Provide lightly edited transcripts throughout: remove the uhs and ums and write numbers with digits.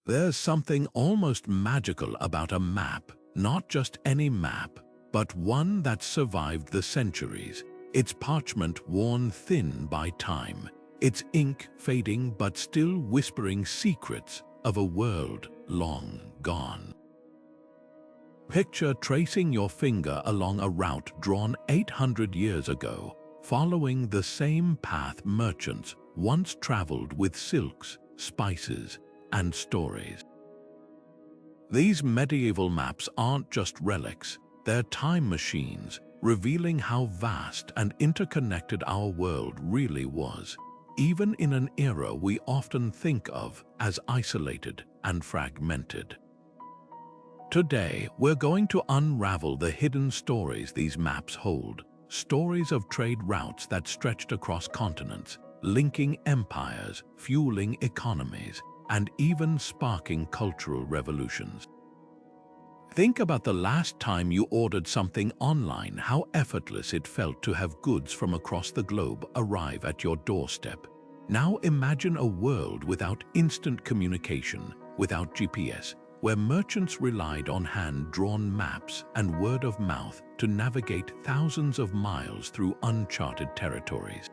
There's something almost magical about a map, not just any map, but one that survived the centuries, its parchment worn thin by time, its ink fading but still whispering secrets of a world long gone. Picture tracing your finger along a route drawn 800 years ago, following the same path merchants once traveled with silks, spices, and stories. These medieval maps aren't just relics, they're time machines, revealing how vast and interconnected our world really was, even in an era we often think of as isolated and fragmented. Today, we're going to unravel the hidden stories these maps hold, stories of trade routes that stretched across continents, linking empires, fueling economies, and even sparking cultural revolutions. Think about the last time you ordered something online, how effortless it felt to have goods from across the globe arrive at your doorstep. Now imagine a world without instant communication, without GPS, where merchants relied on hand-drawn maps and word of mouth to navigate thousands of miles through uncharted territories.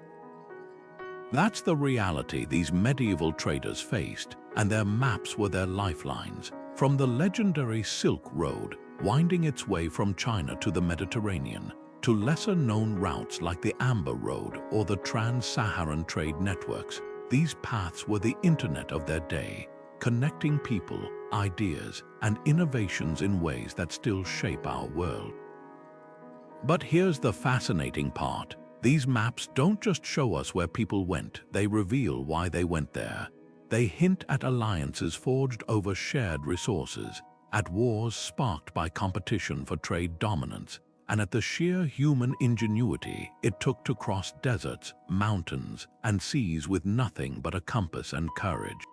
That's the reality these medieval traders faced, and their maps were their lifelines, from the legendary Silk Road, winding its way from China to the Mediterranean, to lesser-known routes like the Amber Road or the Trans-Saharan trade networks. These paths were the internet of their day, connecting people, ideas, and innovations in ways that still shape our world. But here's the fascinating part. These maps don't just show us where people went, they reveal why they went there. They hint at alliances forged over shared resources, at wars sparked by competition for trade dominance, and at the sheer human ingenuity it took to cross deserts, mountains, and seas with nothing but a compass and courage.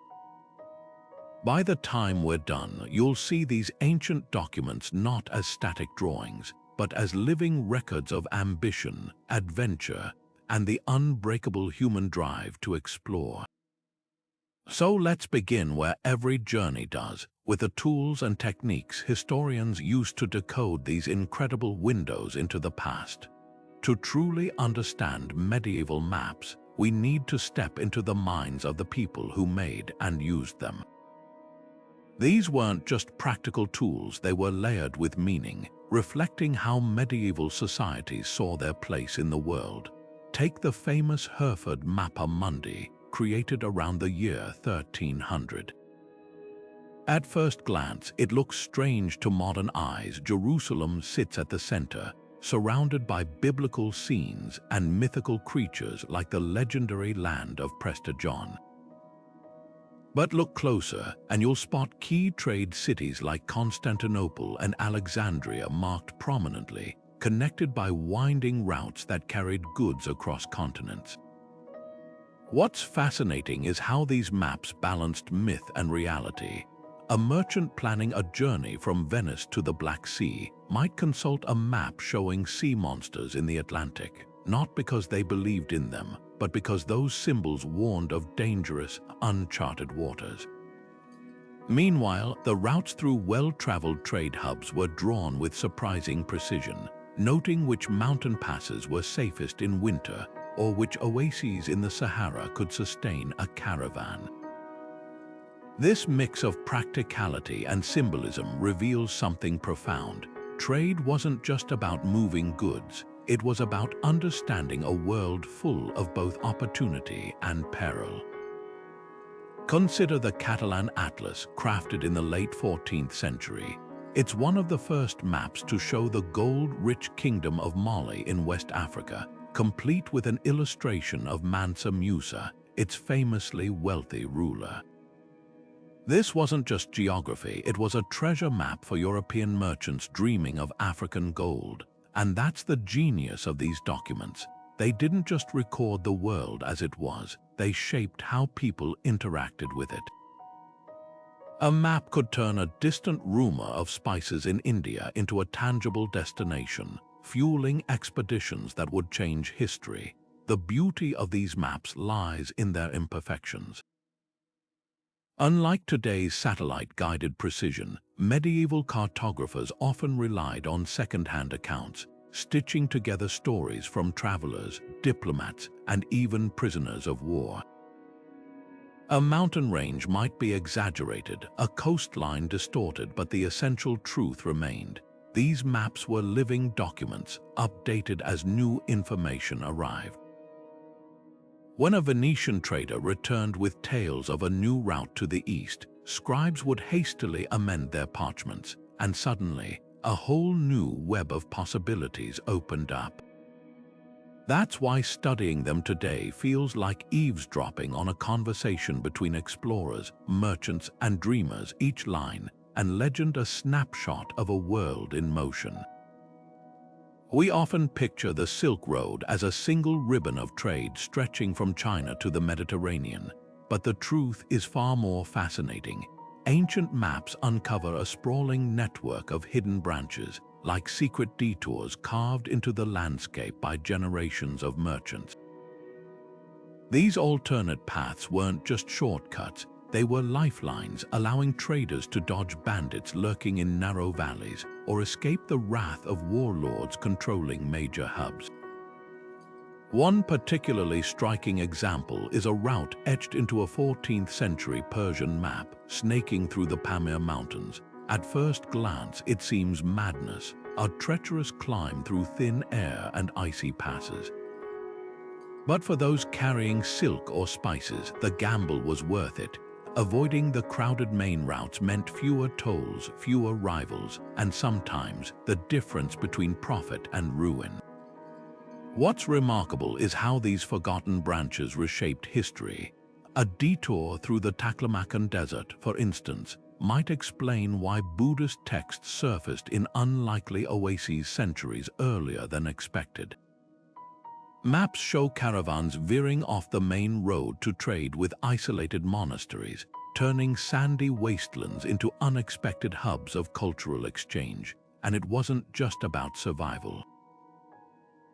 By the time we're done, you'll see these ancient documents not as static drawings, but as living records of ambition, adventure, and the unbreakable human drive to explore. So let's begin where every journey does, with the tools and techniques historians used to decode these incredible windows into the past. To truly understand medieval maps, we need to step into the minds of the people who made and used them. These weren't just practical tools, they were layered with meaning, reflecting how medieval societies saw their place in the world. Take the famous Hereford mappaemundi, created around the year 1300. At first glance, it looks strange to modern eyes. Jerusalem sits at the center, surrounded by biblical scenes and mythical creatures like the legendary land of Prester John. But look closer, and you'll spot key trade cities like Constantinople and Alexandria marked prominently, connected by winding routes that carried goods across continents. What's fascinating is how these maps balanced myth and reality. A merchant planning a journey from Venice to the Black Sea might consult a map showing sea monsters in the Atlantic, not because they believed in them, but because those symbols warned of dangerous, uncharted waters. Meanwhile, the routes through well-traveled trade hubs were drawn with surprising precision, noting which mountain passes were safest in winter or which oases in the Sahara could sustain a caravan. This mix of practicality and symbolism reveals something profound. Trade wasn't just about moving goods, it was about understanding a world full of both opportunity and peril. Consider the Catalan Atlas, crafted in the late 14th century. It's one of the first maps to show the gold-rich kingdom of Mali in West Africa, complete with an illustration of Mansa Musa, its famously wealthy ruler. This wasn't just geography, it was a treasure map for European merchants dreaming of African gold. And that's the genius of these documents. They didn't just record the world as it was, they shaped how people interacted with it. A map could turn a distant rumor of spices in India into a tangible destination, fueling expeditions that would change history. The beauty of these maps lies in their imperfections. Unlike today's satellite-guided precision, medieval cartographers often relied on second-hand accounts, stitching together stories from travelers, diplomats, and even prisoners of war. A mountain range might be exaggerated, a coastline distorted, but the essential truth remained. These maps were living documents, updated as new information arrived. When a Venetian trader returned with tales of a new route to the east, scribes would hastily amend their parchments, and suddenly, a whole new web of possibilities opened up. That's why studying them today feels like eavesdropping on a conversation between explorers, merchants, and dreamers, each line and legend a snapshot of a world in motion. We often picture the Silk Road as a single ribbon of trade stretching from China to the Mediterranean, but the truth is far more fascinating. Ancient maps uncover a sprawling network of hidden branches, like secret detours carved into the landscape by generations of merchants. These alternate paths weren't just shortcuts, they were lifelines, allowing traders to dodge bandits lurking in narrow valleys or escape the wrath of warlords controlling major hubs. One particularly striking example is a route etched into a 14th century Persian map, snaking through the Pamir Mountains. At first glance, it seems madness, a treacherous climb through thin air and icy passes. But for those carrying silk or spices, the gamble was worth it. Avoiding the crowded main routes meant fewer tolls, fewer rivals, and sometimes the difference between profit and ruin. What's remarkable is how these forgotten branches reshaped history. A detour through the Taklamakan Desert, for instance, might explain why Buddhist texts surfaced in unlikely oases centuries earlier than expected. Maps show caravans veering off the main road to trade with isolated monasteries, turning sandy wastelands into unexpected hubs of cultural exchange. And it wasn't just about survival.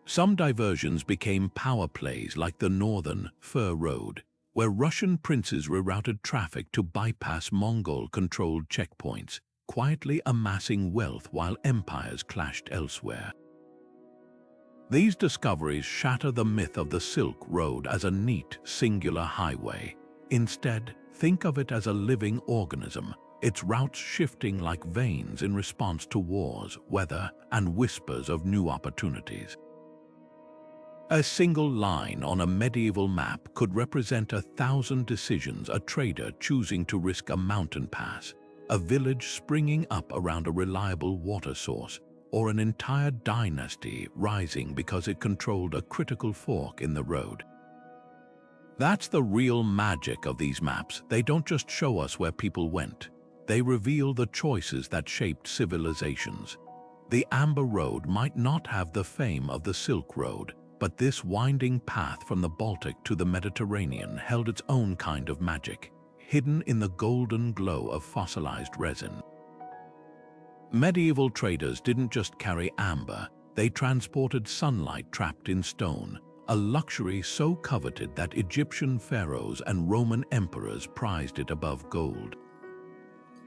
Some diversions became power plays like the northern Fur Road, where Russian princes rerouted traffic to bypass Mongol-controlled checkpoints, quietly amassing wealth while empires clashed elsewhere. These discoveries shatter the myth of the Silk Road as a neat, singular highway. Instead, think of it as a living organism, its routes shifting like veins in response to wars, weather, and whispers of new opportunities. A single line on a medieval map could represent 1,000 decisions: a trader choosing to risk a mountain pass, a village springing up around a reliable water source, or an entire dynasty rising because it controlled a critical fork in the road. That's the real magic of these maps. They don't just show us where people went. They reveal the choices that shaped civilizations. The Amber Road might not have the fame of the Silk Road, but this winding path from the Baltic to the Mediterranean held its own kind of magic, hidden in the golden glow of fossilized resin. Medieval traders didn't just carry amber, they transported sunlight trapped in stone, a luxury so coveted that Egyptian pharaohs and Roman emperors prized it above gold.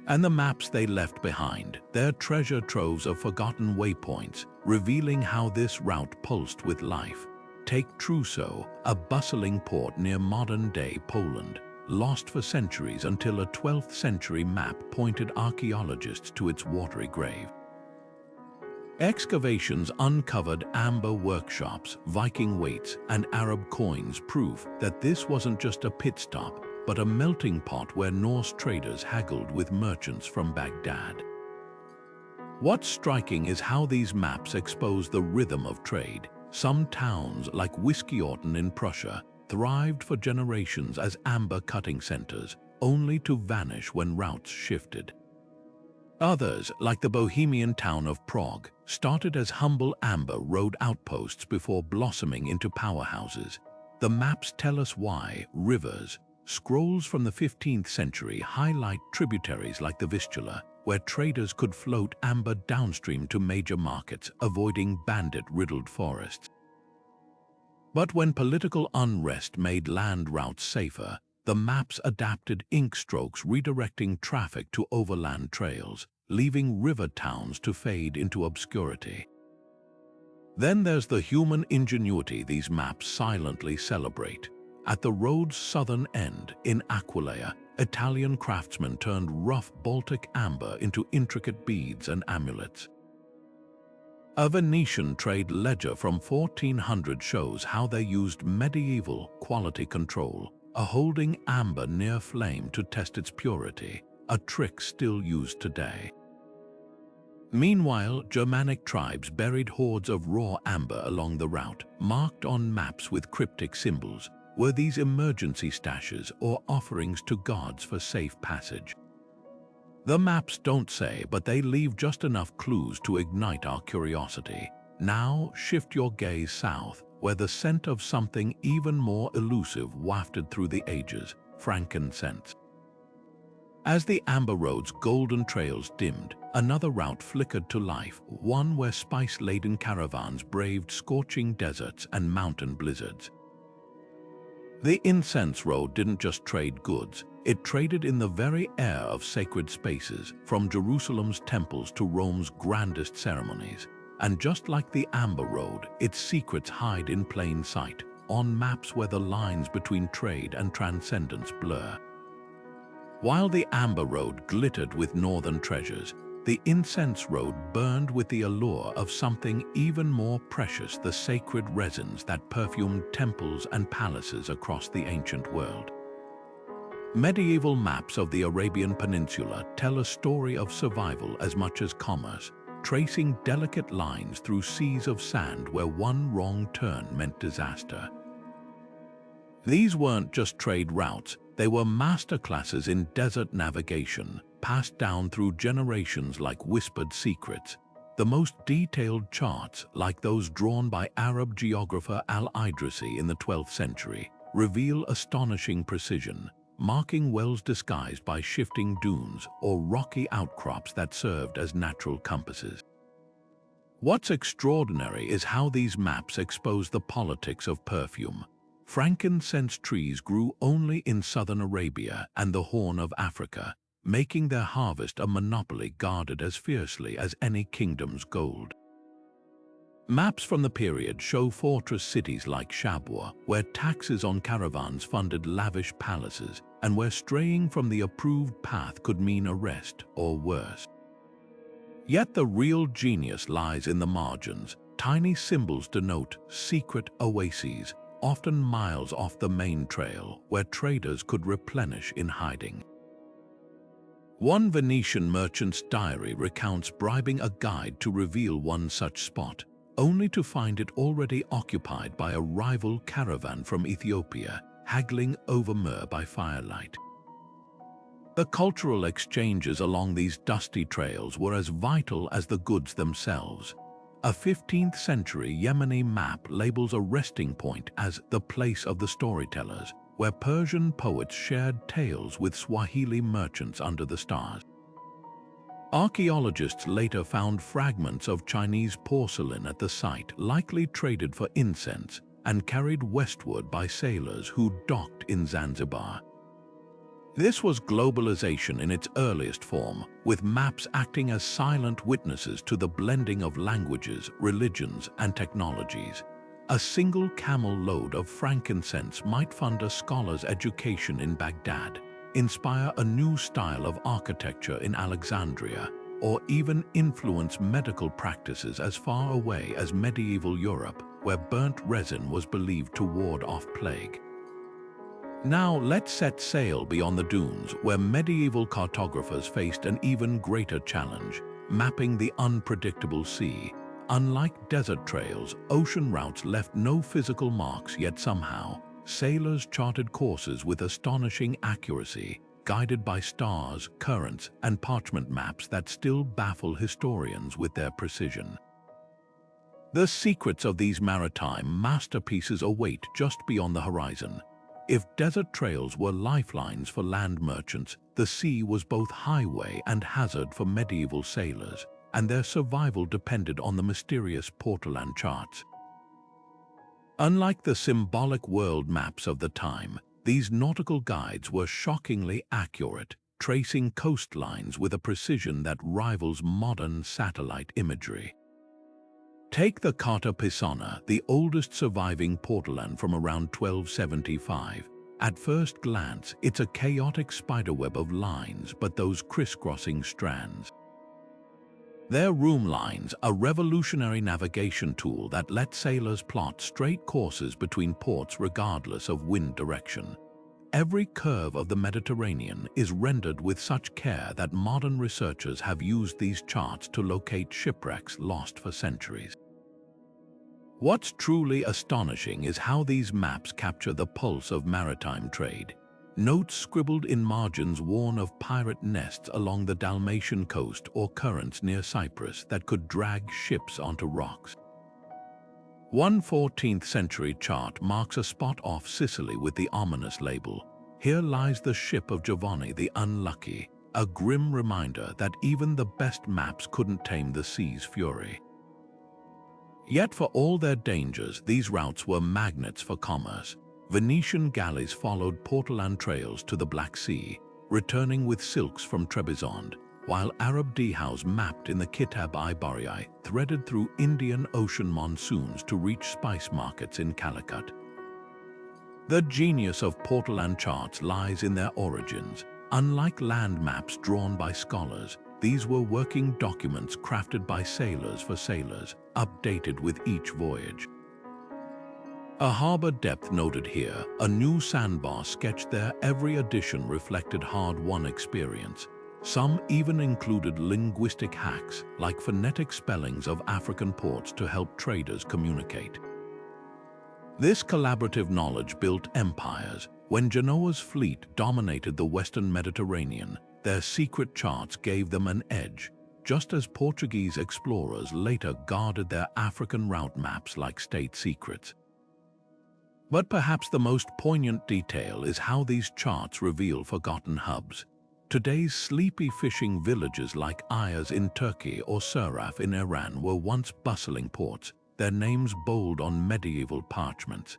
And the maps they left behind, their treasure troves of forgotten waypoints, revealing how this route pulsed with life. Take Trousseau, a bustling port near modern-day Poland, lost for centuries until a 12th century map pointed archaeologists to its watery grave. Excavations uncovered amber workshops, Viking weights, and Arab coins, proof that this wasn't just a pit stop, but a melting pot where Norse traders haggled with merchants from Baghdad. What's striking is how these maps expose the rhythm of trade. Some towns, like Whiskyorton in Prussia, thrived for generations as amber cutting centers, only to vanish when routes shifted. Others, like the Bohemian town of Prague, started as humble amber road outposts before blossoming into powerhouses. The maps tell us why. Rivers, scrolls from the 15th century highlight tributaries like the Vistula, where traders could float amber downstream to major markets, avoiding bandit-riddled forests. But when political unrest made land routes safer, the maps adapted ink strokes redirecting traffic to overland trails, leaving river towns to fade into obscurity. Then there's the human ingenuity these maps silently celebrate. At the road's southern end, in Aquileia, Italian craftsmen turned rough Baltic amber into intricate beads and amulets. A Venetian trade ledger from 1400 shows how they used medieval quality control, holding amber near flame to test its purity, a trick still used today. Meanwhile, Germanic tribes buried hordes of raw amber along the route, marked on maps with cryptic symbols. Were these emergency stashes or offerings to gods for safe passage? The maps don't say, but they leave just enough clues to ignite our curiosity. Now shift your gaze south, where the scent of something even more elusive wafted through the ages: frankincense. As the amber road's golden trails dimmed, another route flickered to life, one where spice-laden caravans braved scorching deserts and mountain blizzards. The incense road didn't just trade goods, it traded in the very air of sacred spaces, from Jerusalem's temples to Rome's grandest ceremonies. And just like the amber road, its secrets hide in plain sight, on maps where the lines between trade and transcendence blur. While the amber road glittered with northern treasures, the incense road burned with the allure of something even more precious: the sacred resins that perfumed temples and palaces across the ancient world. Medieval maps of the Arabian Peninsula tell a story of survival as much as commerce, tracing delicate lines through seas of sand where one wrong turn meant disaster. These weren't just trade routes, they were masterclasses in desert navigation, passed down through generations like whispered secrets. The most detailed charts, like those drawn by Arab geographer Al-Idrisi in the 12th century, reveal astonishing precision, marking wells disguised by shifting dunes or rocky outcrops that served as natural compasses. What's extraordinary is how these maps expose the politics of perfume. Frankincense trees grew only in southern Arabia and the Horn of Africa, making their harvest a monopoly guarded as fiercely as any kingdom's gold. Maps from the period show fortress cities like Shabwa, where taxes on caravans funded lavish palaces, and where straying from the approved path could mean arrest or worse. Yet the real genius lies in the margins. Tiny symbols denote secret oases, often miles off the main trail, where traders could replenish in hiding. One Venetian merchant's diary recounts bribing a guide to reveal one such spot, only to find it already occupied by a rival caravan from Ethiopia, haggling over myrrh by firelight. The cultural exchanges along these dusty trails were as vital as the goods themselves. A 15th century Yemeni map labels a resting point as the place of the storytellers, where Persian poets shared tales with Swahili merchants under the stars. Archaeologists later found fragments of Chinese porcelain at the site, likely traded for incense and carried westward by sailors who docked in Zanzibar. This was globalization in its earliest form, with maps acting as silent witnesses to the blending of languages, religions, and technologies. A single camel load of frankincense might fund a scholar's education in Baghdad, inspire a new style of architecture in Alexandria, or even influence medical practices as far away as medieval Europe, where burnt resin was believed to ward off plague. Now let's set sail beyond the dunes, where medieval cartographers faced an even greater challenge: mapping the unpredictable sea. Unlike desert trails, ocean routes left no physical marks, yet somehow, sailors charted courses with astonishing accuracy, guided by stars, currents, and parchment maps that still baffle historians with their precision. The secrets of these maritime masterpieces await just beyond the horizon. If desert trails were lifelines for land merchants, the sea was both highway and hazard for medieval sailors, and their survival depended on the mysterious portolan charts. Unlike the symbolic world maps of the time, These nautical guides were shockingly accurate, tracing coastlines with a precision that rivals modern satellite imagery. Take the Carta Pisana, the oldest surviving portolan from around 1275. At first glance, it's a chaotic spiderweb of lines, but those crisscrossing strands. They're room lines, a revolutionary navigation tool that lets sailors plot straight courses between ports regardless of wind direction. Every curve of the Mediterranean is rendered with such care that modern researchers have used these charts to locate shipwrecks lost for centuries. What's truly astonishing is how these maps capture the pulse of maritime trade. Notes scribbled in margins warn of pirate nests along the Dalmatian coast or currents near Cyprus that could drag ships onto rocks. One 14th century chart marks a spot off Sicily with the ominous label, "Here lies the ship of Giovanni the Unlucky," a grim reminder that even the best maps couldn't tame the sea's fury. Yet for all their dangers, these routes were magnets for commerce. Venetian galleys followed portolan trails to the Black Sea, returning with silks from Trebizond, while Arab dhows mapped in the Kitab-i-Barri threaded through Indian Ocean monsoons to reach spice markets in Calicut. The genius of portolan charts lies in their origins. Unlike land maps drawn by scholars, these were working documents crafted by sailors for sailors, updated with each voyage. A harbor depth noted here, a new sandbar sketched there, every edition reflected hard-won experience. Some even included linguistic hacks, like phonetic spellings of African ports to help traders communicate. This collaborative knowledge built empires. When Genoa's fleet dominated the Western Mediterranean, their secret charts gave them an edge, just as Portuguese explorers later guarded their African route maps like state secrets. But perhaps the most poignant detail is how these charts reveal forgotten hubs. Today's sleepy fishing villages like Ayas in Turkey or Suraf in Iran were once bustling ports, their names bold on medieval parchments.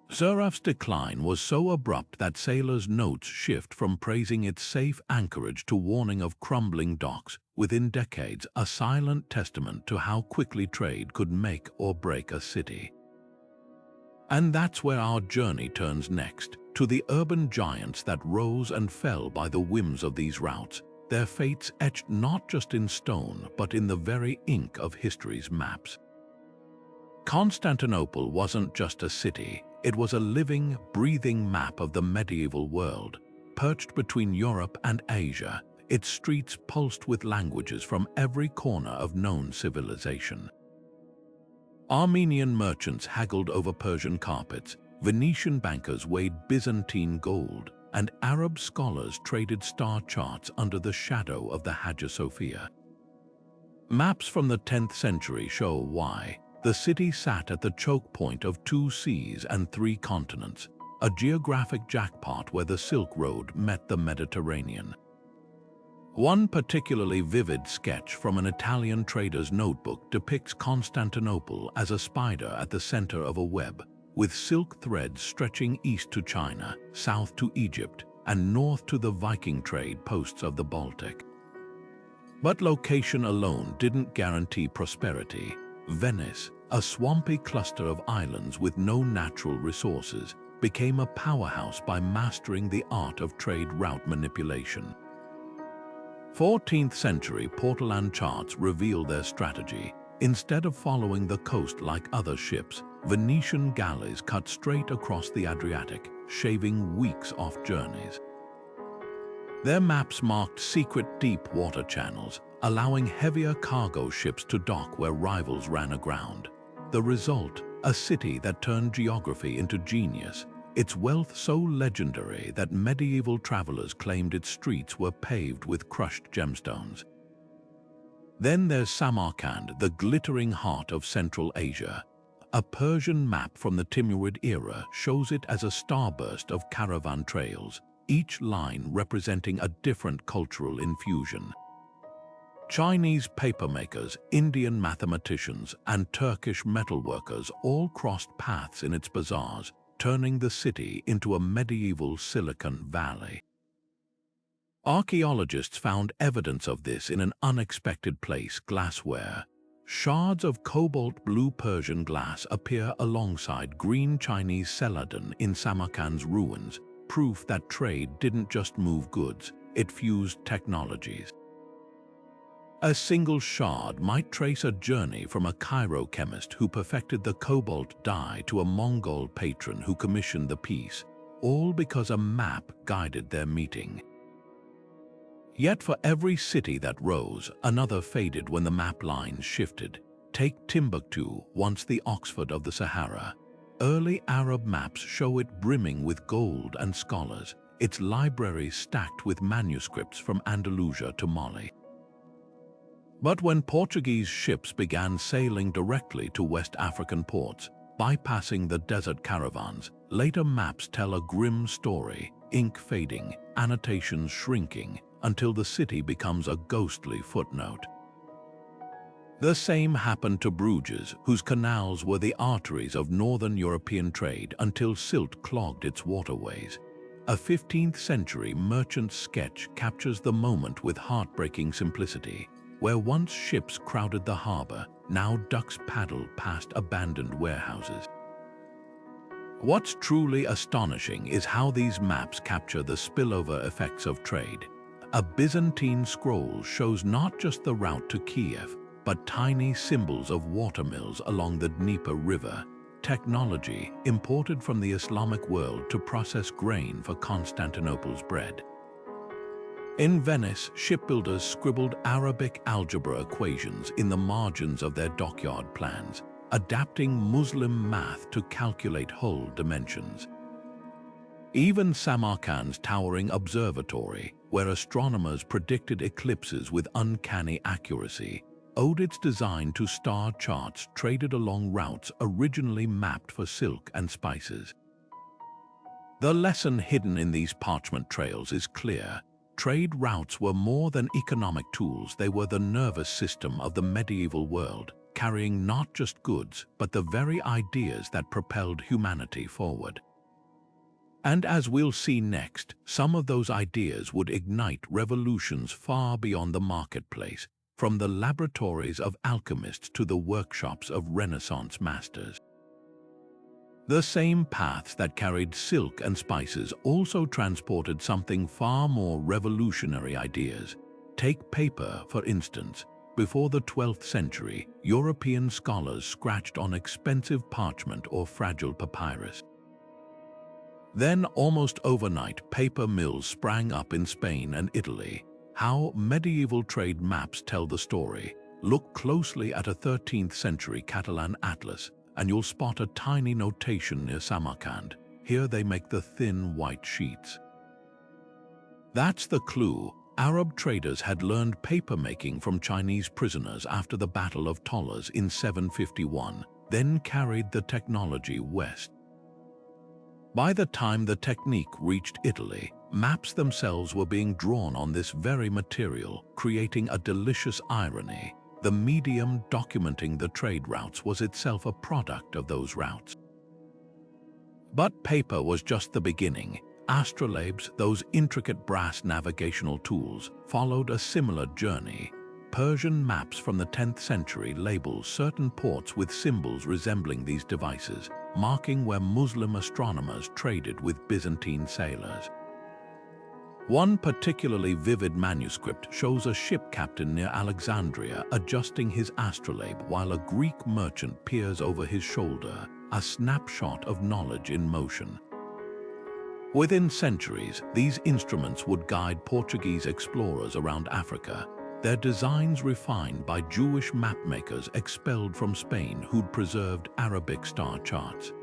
Suraf's decline was so abrupt that sailors' notes shift from praising its safe anchorage to warning of crumbling docks, within decades, a silent testament to how quickly trade could make or break a city. And that's where our journey turns next, to the urban giants that rose and fell by the whims of these routes, their fates etched not just in stone but in the very ink of history's maps. Constantinople wasn't just a city, it was a living, breathing map of the medieval world. Perched between Europe and Asia, its streets pulsed with languages from every corner of known civilization. Armenian merchants haggled over Persian carpets, Venetian bankers weighed Byzantine gold, and Arab scholars traded star charts under the shadow of the Hagia Sophia. Maps from the 10th century show why. The city sat at the choke point of 2 seas and 3 continents, a geographic jackpot where the Silk Road met the Mediterranean. One particularly vivid sketch from an Italian trader's notebook depicts Constantinople as a spider at the center of a web, with silk threads stretching east to China, south to Egypt, and north to the Viking trade posts of the Baltic. But location alone didn't guarantee prosperity. Venice, a swampy cluster of islands with no natural resources, became a powerhouse by mastering the art of trade route manipulation. 14th century portolan charts reveal their strategy. Instead of following the coast like other ships, Venetian galleys cut straight across the Adriatic, shaving weeks off journeys. Their maps marked secret deep water channels, allowing heavier cargo ships to dock where rivals ran aground. The result, a city that turned geography into genius, its wealth so legendary that medieval travelers claimed its streets were paved with crushed gemstones. Then there's Samarkand, the glittering heart of Central Asia. A Persian map from the Timurid era shows it as a starburst of caravan trails, each line representing a different cultural infusion. Chinese papermakers, Indian mathematicians, and Turkish metalworkers all crossed paths in its bazaars, turning the city into a medieval Silicon Valley. Archaeologists found evidence of this in an unexpected place: glassware. Shards of cobalt blue Persian glass appear alongside green Chinese celadon in Samarkand's ruins, proof that trade didn't just move goods, it fused technologies. A single shard might trace a journey from a Cairo chemist who perfected the cobalt dye to a Mongol patron who commissioned the piece, all because a map guided their meeting. Yet for every city that rose, another faded when the map lines shifted. Take Timbuktu, once the Oxford of the Sahara. Early Arab maps show it brimming with gold and scholars, its libraries stacked with manuscripts from Andalusia to Mali. But when Portuguese ships began sailing directly to West African ports, bypassing the desert caravans, later maps tell a grim story: ink fading, annotations shrinking, until the city becomes a ghostly footnote. The same happened to Bruges, whose canals were the arteries of northern European trade until silt clogged its waterways. A 15th-century merchant's sketch captures the moment with heartbreaking simplicity. Where once ships crowded the harbor, now ducks paddle past abandoned warehouses. What's truly astonishing is how these maps capture the spillover effects of trade. A Byzantine scroll shows not just the route to Kiev, but tiny symbols of watermills along the Dnieper River, technology imported from the Islamic world to process grain for Constantinople's bread. In Venice, shipbuilders scribbled Arabic algebra equations in the margins of their dockyard plans, adapting Muslim math to calculate hull dimensions. Even Samarkand's towering observatory, where astronomers predicted eclipses with uncanny accuracy, owed its design to star charts traded along routes originally mapped for silk and spices. The lesson hidden in these parchment trails is clear. Trade routes were more than economic tools, they were the nervous system of the medieval world, carrying not just goods, but the very ideas that propelled humanity forward. And as we'll see next, some of those ideas would ignite revolutions far beyond the marketplace, from the laboratories of alchemists to the workshops of Renaissance masters. The same paths that carried silk and spices also transported something far more revolutionary: ideas. Take paper, for instance. Before the 12th century, European scholars scratched on expensive parchment or fragile papyrus. Then, almost overnight, paper mills sprang up in Spain and Italy. How medieval trade maps tell the story. Look closely at a 13th century Catalan atlas, and you'll spot a tiny notation near Samarkand. Here they make the thin white sheets. That's the clue. Arab traders had learned papermaking from Chinese prisoners after the Battle of Tollas in 751, then carried the technology west. By the time the technique reached Italy, maps themselves were being drawn on this very material, creating a delicious irony. The medium documenting the trade routes was itself a product of those routes. But paper was just the beginning. Astrolabes, those intricate brass navigational tools, followed a similar journey. Persian maps from the 10th century label certain ports with symbols resembling these devices, marking where Muslim astronomers traded with Byzantine sailors. One particularly vivid manuscript shows a ship captain near Alexandria adjusting his astrolabe while a Greek merchant peers over his shoulder, a snapshot of knowledge in motion. Within centuries, these instruments would guide Portuguese explorers around Africa, their designs refined by Jewish mapmakers expelled from Spain who'd preserved Arabic star charts.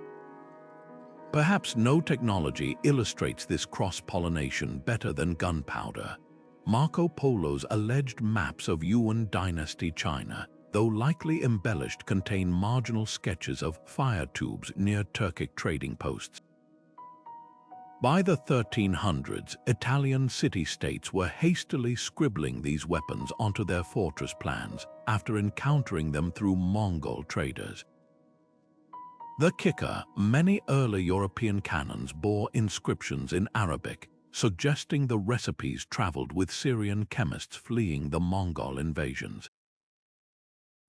Perhaps no technology illustrates this cross-pollination better than gunpowder. Marco Polo's alleged maps of Yuan dynasty China, though likely embellished, contain marginal sketches of fire tubes near Turkic trading posts. By the 1300s, Italian city-states were hastily scribbling these weapons onto their fortress plans after encountering them through Mongol traders. The kicker, many early European cannons bore inscriptions in Arabic, suggesting the recipes traveled with Syrian chemists fleeing the Mongol invasions.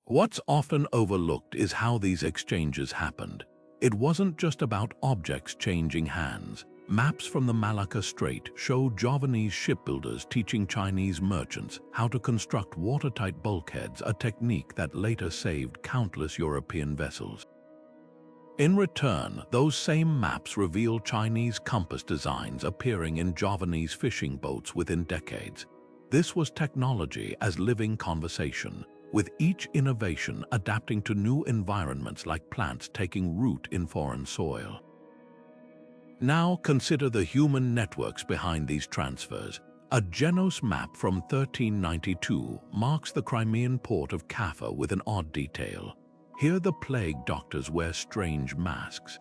What's often overlooked is how these exchanges happened. It wasn't just about objects changing hands. Maps from the Malacca Strait show Javanese shipbuilders teaching Chinese merchants how to construct watertight bulkheads, a technique that later saved countless European vessels. In return, those same maps reveal Chinese compass designs appearing in Javanese fishing boats within decades. This was technology as living conversation, with each innovation adapting to new environments like plants taking root in foreign soil. Now consider the human networks behind these transfers. A Genos map from 1392 marks the Crimean port of Kaffa with an odd detail. Here the plague doctors wear strange masks.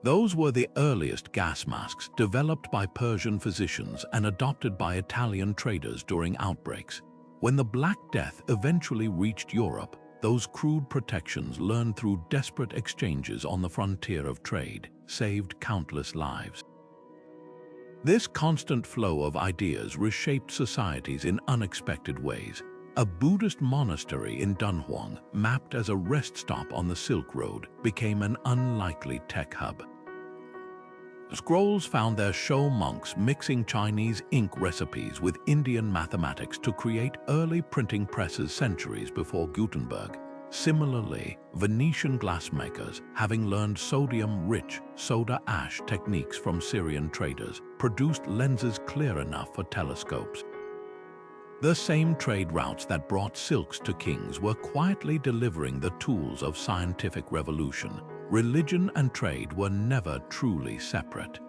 Those were the earliest gas masks developed by Persian physicians and adopted by Italian traders during outbreaks. When the Black Death eventually reached Europe, those crude protections learned through desperate exchanges on the frontier of trade saved countless lives. This constant flow of ideas reshaped societies in unexpected ways. A Buddhist monastery in Dunhuang, mapped as a rest stop on the Silk Road, became an unlikely tech hub. Scrolls found there show monks mixing Chinese ink recipes with Indian mathematics to create early printing presses centuries before Gutenberg. Similarly, Venetian glassmakers, having learned sodium-rich soda ash techniques from Syrian traders, produced lenses clear enough for telescopes. The same trade routes that brought silks to kings were quietly delivering the tools of scientific revolution. Religion and trade were never truly separate.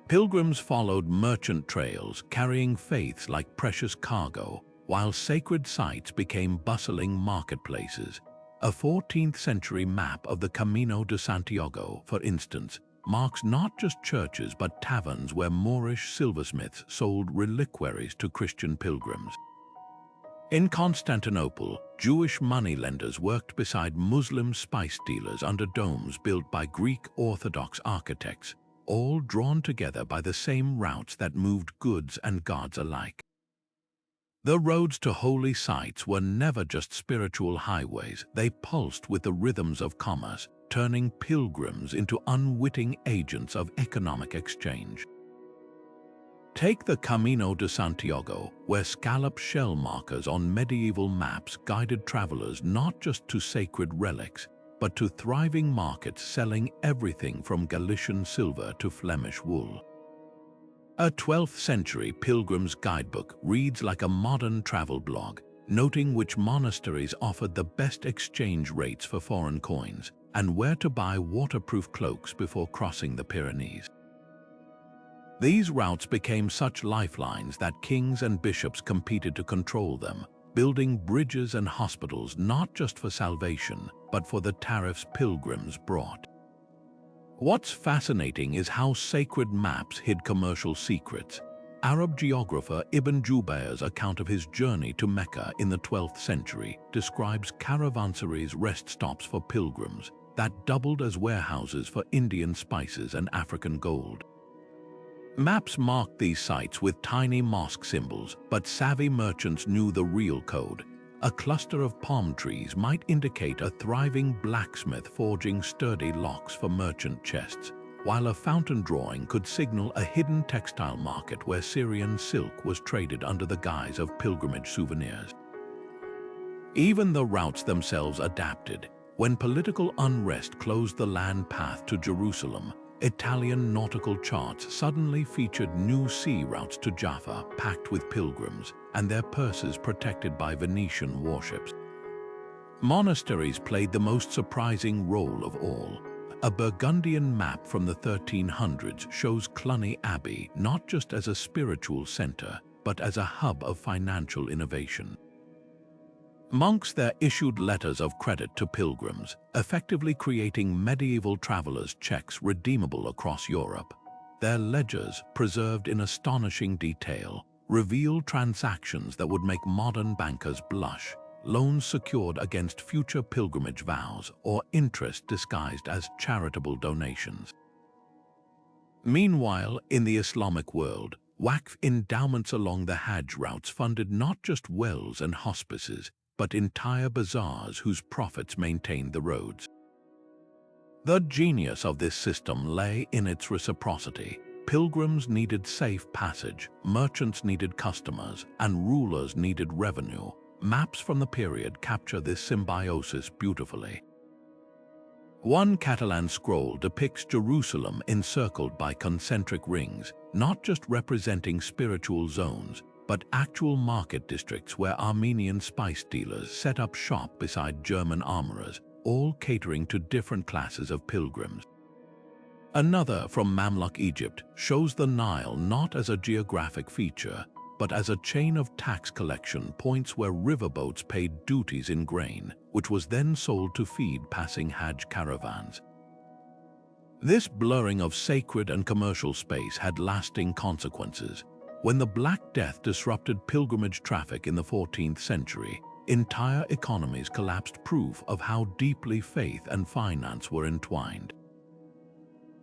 Pilgrims followed merchant trails, carrying faiths like precious cargo, while sacred sites became bustling marketplaces. A 14th century map of the Camino de Santiago, for instance, marks not just churches but taverns where Moorish silversmiths sold reliquaries to Christian pilgrims. In Constantinople, Jewish moneylenders worked beside Muslim spice dealers under domes built by Greek Orthodox architects, all drawn together by the same routes that moved goods and gods alike. The roads to holy sites were never just spiritual highways. They pulsed with the rhythms of commerce, turning pilgrims into unwitting agents of economic exchange. Take the Camino de Santiago, where scallop shell markers on medieval maps guided travelers not just to sacred relics, but to thriving markets selling everything from Galician silver to Flemish wool. A 12th century pilgrim's guidebook reads like a modern travel blog, noting which monasteries offered the best exchange rates for foreign coins and where to buy waterproof cloaks before crossing the Pyrenees. These routes became such lifelines that kings and bishops competed to control them, building bridges and hospitals not just for salvation, but for the tariffs pilgrims brought. What's fascinating is how sacred maps hid commercial secrets. Arab geographer Ibn Jubayr's account of his journey to Mecca in the 12th century describes caravanserais, rest stops for pilgrims, that doubled as warehouses for Indian spices and African gold. Maps marked these sites with tiny mosque symbols, but savvy merchants knew the real code. A cluster of palm trees might indicate a thriving blacksmith forging sturdy locks for merchant chests, while a fountain drawing could signal a hidden textile market where Syrian silk was traded under the guise of pilgrimage souvenirs. Even the routes themselves adapted. When political unrest closed the land path to Jerusalem, Italian nautical charts suddenly featured new sea routes to Jaffa packed with pilgrims and their purses protected by Venetian warships. Monasteries played the most surprising role of all. A Burgundian map from the 1300s shows Cluny Abbey not just as a spiritual center, but as a hub of financial innovation. Monks there issued letters of credit to pilgrims, effectively creating medieval travelers' checks redeemable across Europe. Their ledgers, preserved in astonishing detail, reveal transactions that would make modern bankers blush. loans secured against future pilgrimage vows, or interest disguised as charitable donations. Meanwhile, in the Islamic world, Waqf endowments along the Hajj routes funded not just wells and hospices, but entire bazaars whose profits maintained the roads. The genius of this system lay in its reciprocity. Pilgrims needed safe passage, merchants needed customers, and rulers needed revenue. Maps from the period capture this symbiosis beautifully. One Catalan scroll depicts Jerusalem encircled by concentric rings, not just representing spiritual zones, but actual market districts where Armenian spice dealers set up shop beside German armorers, all catering to different classes of pilgrims. Another from Mamluk Egypt shows the Nile not as a geographic feature, but as a chain of tax collection points where riverboats paid duties in grain, which was then sold to feed passing Hajj caravans. This blurring of sacred and commercial space had lasting consequences. When the Black Death disrupted pilgrimage traffic in the 14th century, entire economies collapsed, proof of how deeply faith and finance were entwined.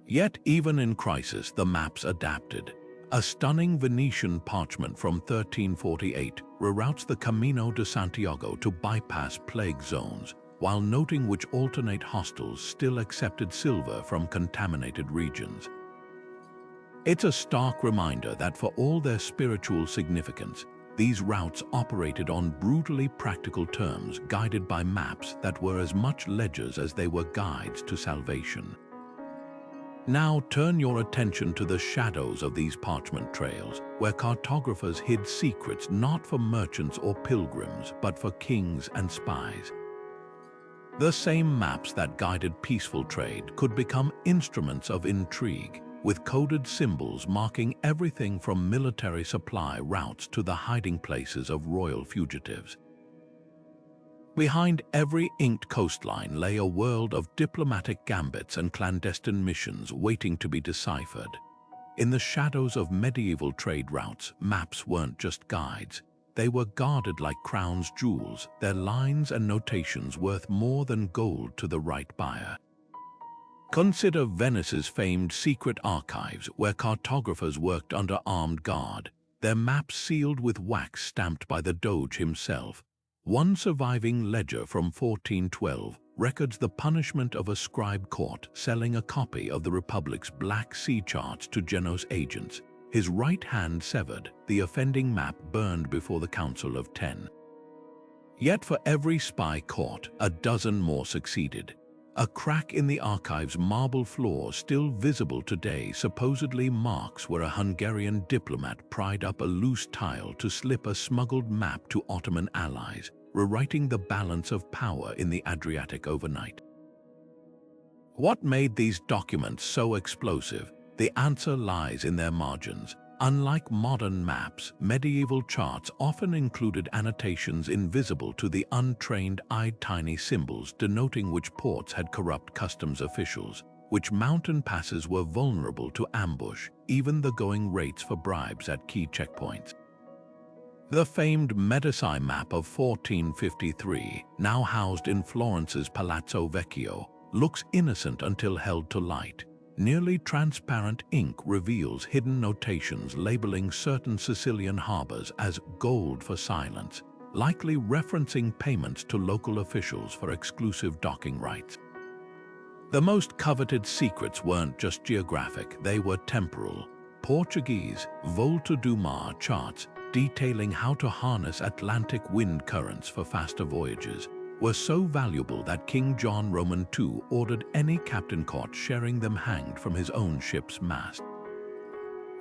Yet even in crisis, the maps adapted. A stunning Venetian parchment from 1348 reroutes the Camino de Santiago to bypass plague zones, while noting which alternate hostels still accepted silver from contaminated regions. It's a stark reminder that for all their spiritual significance, these routes operated on brutally practical terms, guided by maps that were as much ledgers as they were guides to salvation. Now turn your attention to the shadows of these parchment trails, where cartographers hid secrets not for merchants or pilgrims, but for kings and spies. The same maps that guided peaceful trade could become instruments of intrigue, with coded symbols marking everything from military supply routes to the hiding places of royal fugitives. Behind every inked coastline lay a world of diplomatic gambits and clandestine missions waiting to be deciphered. In the shadows of medieval trade routes, maps weren't just guides. They were guarded like crown's jewels, their lines and notations worth more than gold to the right buyer. Consider Venice's famed secret archives, where cartographers worked under armed guard, their maps sealed with wax stamped by the Doge himself. One surviving ledger from 1412 records the punishment of a scribe caught selling a copy of the Republic's Black Sea charts to Geno's agents. His right hand severed, the offending map burned before the Council of Ten. Yet for every spy caught, a dozen more succeeded. A crack in the archive's marble floor, still visible today, supposedly marks where a Hungarian diplomat pried up a loose tile to slip a smuggled map to Ottoman allies, rewriting the balance of power in the Adriatic overnight. What made these documents so explosive? The answer lies in their margins. Unlike modern maps, medieval charts often included annotations invisible to the untrained-eyed, tiny symbols denoting which ports had corrupt customs officials, which mountain passes were vulnerable to ambush, even the going rates for bribes at key checkpoints. The famed Medici map of 1453, now housed in Florence's Palazzo Vecchio, looks innocent until held to light. Nearly transparent ink reveals hidden notations labeling certain Sicilian harbors as gold for silence, likely referencing payments to local officials for exclusive docking rights. The most coveted secrets weren't just geographic, they were temporal. Portuguese Volta do Mar charts detailing how to harness Atlantic wind currents for faster voyages were so valuable that King John Roman II ordered any captain caught sharing them hanged from his own ship's mast.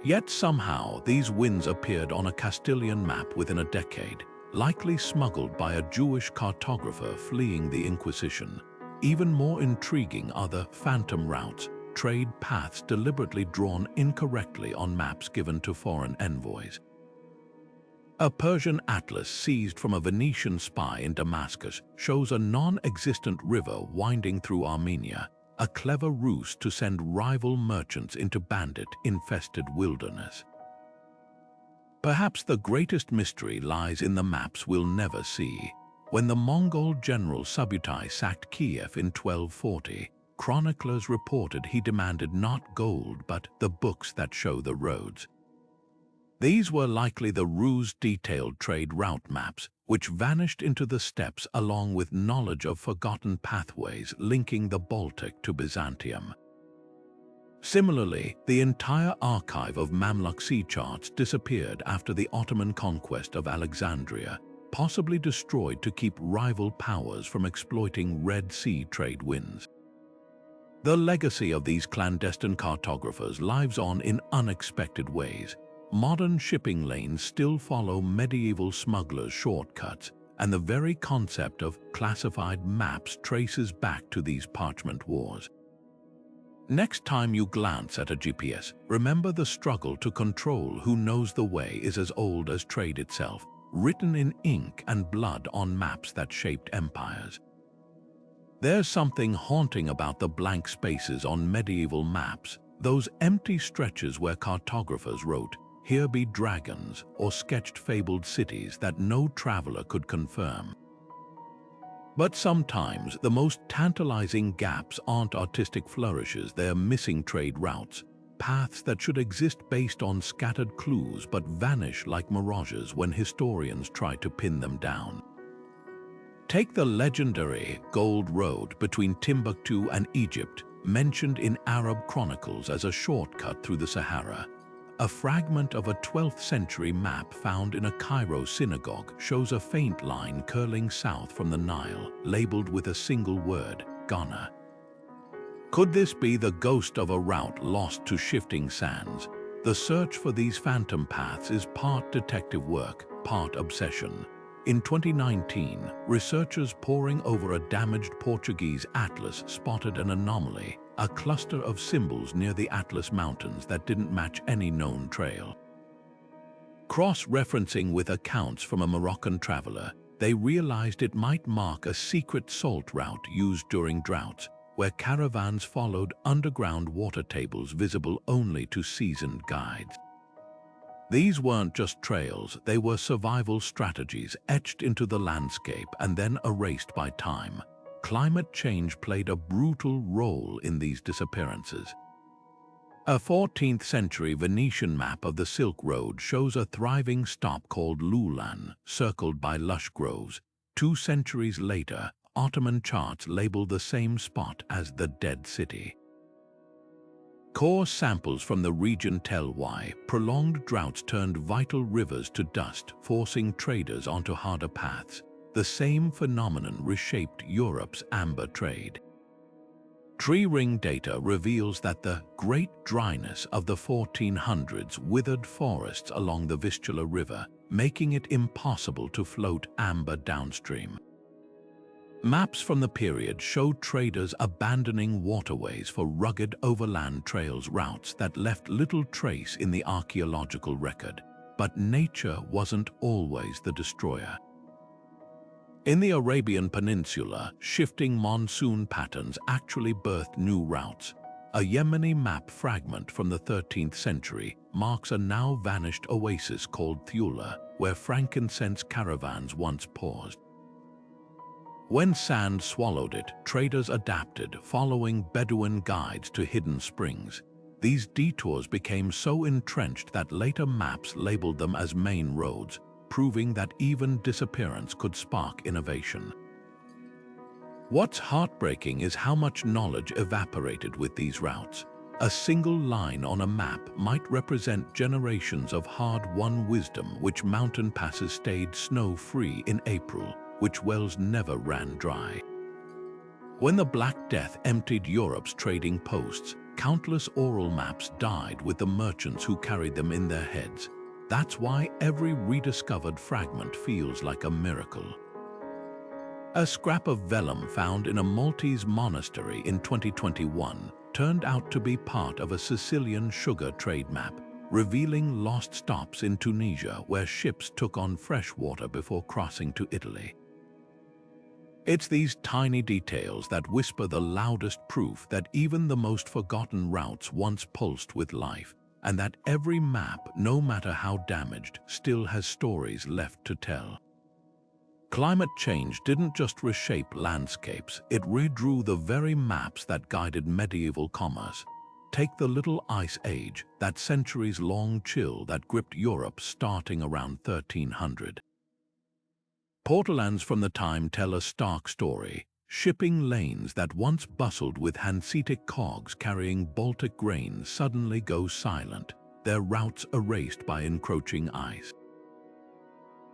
Yet somehow these winds appeared on a Castilian map within a decade, likely smuggled by a Jewish cartographer fleeing the Inquisition. Even more intriguing are the phantom routes, trade paths deliberately drawn incorrectly on maps given to foreign envoys. A Persian atlas seized from a Venetian spy in Damascus shows a non-existent river winding through Armenia, a clever ruse to send rival merchants into bandit-infested wilderness. Perhaps the greatest mystery lies in the maps we'll never see. When the Mongol general Subutai sacked Kiev in 1240, chroniclers reported he demanded not gold but the books that show the roads. These were likely the ruse-detailed trade route maps, which vanished into the steppes along with knowledge of forgotten pathways linking the Baltic to Byzantium. Similarly, the entire archive of Mamluk sea charts disappeared after the Ottoman conquest of Alexandria, possibly destroyed to keep rival powers from exploiting Red Sea trade winds. The legacy of these clandestine cartographers lives on in unexpected ways. Modern shipping lanes still follow medieval smugglers' shortcuts, and the very concept of classified maps traces back to these parchment wars. Next time you glance at a GPS, remember the struggle to control who knows the way is as old as trade itself, written in ink and blood on maps that shaped empires. There's something haunting about the blank spaces on medieval maps, those empty stretches where cartographers wrote, "Here be dragons," or sketched fabled cities that no traveler could confirm. But sometimes the most tantalizing gaps aren't artistic flourishes, they're missing trade routes, paths that should exist based on scattered clues but vanish like mirages when historians try to pin them down. Take the legendary Gold Road between Timbuktu and Egypt, mentioned in Arab chronicles as a shortcut through the Sahara. A fragment of a 12th century map found in a Cairo synagogue shows a faint line curling south from the Nile, labeled with a single word, Ghana. Could this be the ghost of a route lost to shifting sands? The search for these phantom paths is part detective work, part obsession. In 2019, researchers poring over a damaged Portuguese atlas spotted an anomaly, a cluster of symbols near the Atlas Mountains that didn't match any known trail. Cross-referencing with accounts from a Moroccan traveler, they realized it might mark a secret salt route used during droughts, where caravans followed underground water tables visible only to seasoned guides. These weren't just trails, they were survival strategies etched into the landscape and then erased by time. Climate change played a brutal role in these disappearances. A 14th century Venetian map of the Silk Road shows a thriving stop called Lulan, circled by lush groves. 2 centuries later, Ottoman charts labeled the same spot as the Dead City. Core samples from the region tell why prolonged droughts turned vital rivers to dust, forcing traders onto harder paths. The same phenomenon reshaped Europe's amber trade. Tree ring data reveals that the great dryness of the 1400s withered forests along the Vistula River, making it impossible to float amber downstream. Maps from the period show traders abandoning waterways for rugged overland trails routes that left little trace in the archaeological record. But nature wasn't always the destroyer. In the Arabian Peninsula, shifting monsoon patterns actually birthed new routes. A Yemeni map fragment from the 13th century marks a now vanished oasis called Thula, where frankincense caravans once paused. When sand swallowed it, traders adapted, following Bedouin guides to hidden springs. These detours became so entrenched that later maps labeled them as main roads, proving that even disappearance could spark innovation. What's heartbreaking is how much knowledge evaporated with these routes. A single line on a map might represent generations of hard-won wisdom, which mountain passes stayed snow-free in April, which wells never ran dry. When the Black Death emptied Europe's trading posts, countless oral maps died with the merchants who carried them in their heads. That's why every rediscovered fragment feels like a miracle. A scrap of vellum found in a Maltese monastery in 2021 turned out to be part of a Sicilian sugar trade map, revealing lost stops in Tunisia where ships took on fresh water before crossing to Italy. It's these tiny details that whisper the loudest proof that even the most forgotten routes once pulsed with life, and that every map, no matter how damaged, still has stories left to tell. Climate change didn't just reshape landscapes, it redrew the very maps that guided medieval commerce. Take the Little Ice Age, that centuries-long chill that gripped Europe starting around 1300. Portolans from the time tell a stark story. Shipping lanes that once bustled with Hanseatic cogs carrying Baltic grain suddenly go silent, their routes erased by encroaching ice.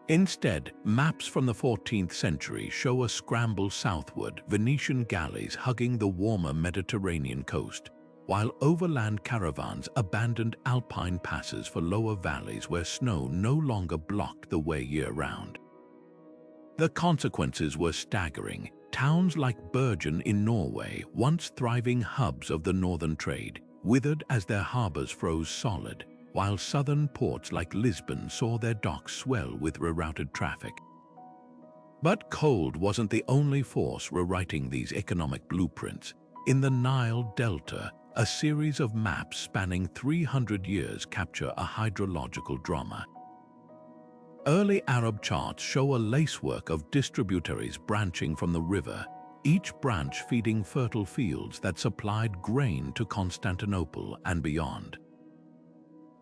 Instead, maps from the 14th century show a scramble southward, Venetian galleys hugging the warmer Mediterranean coast, while overland caravans abandoned alpine passes for lower valleys where snow no longer blocked the way year-round. The consequences were staggering. Towns like Bergen in Norway, once thriving hubs of the northern trade, withered as their harbors froze solid, while southern ports like Lisbon saw their docks swell with rerouted traffic. But cold wasn't the only force rewriting these economic blueprints. In the Nile Delta, a series of maps spanning 300 years capture a hydrological drama. Early Arab charts show a lacework of distributaries branching from the river, each branch feeding fertile fields that supplied grain to Constantinople and beyond.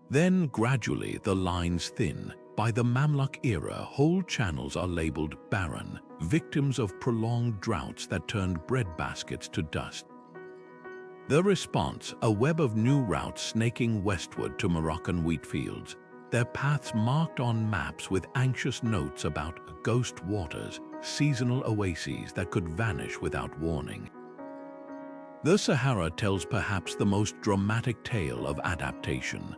Then, gradually, the lines thin. By the Mamluk era, whole channels are labeled barren, victims of prolonged droughts that turned breadbaskets to dust. The response, a web of new routes snaking westward to Moroccan wheat fields, their paths marked on maps with anxious notes about ghost waters, seasonal oases that could vanish without warning. The Sahara tells perhaps the most dramatic tale of adaptation.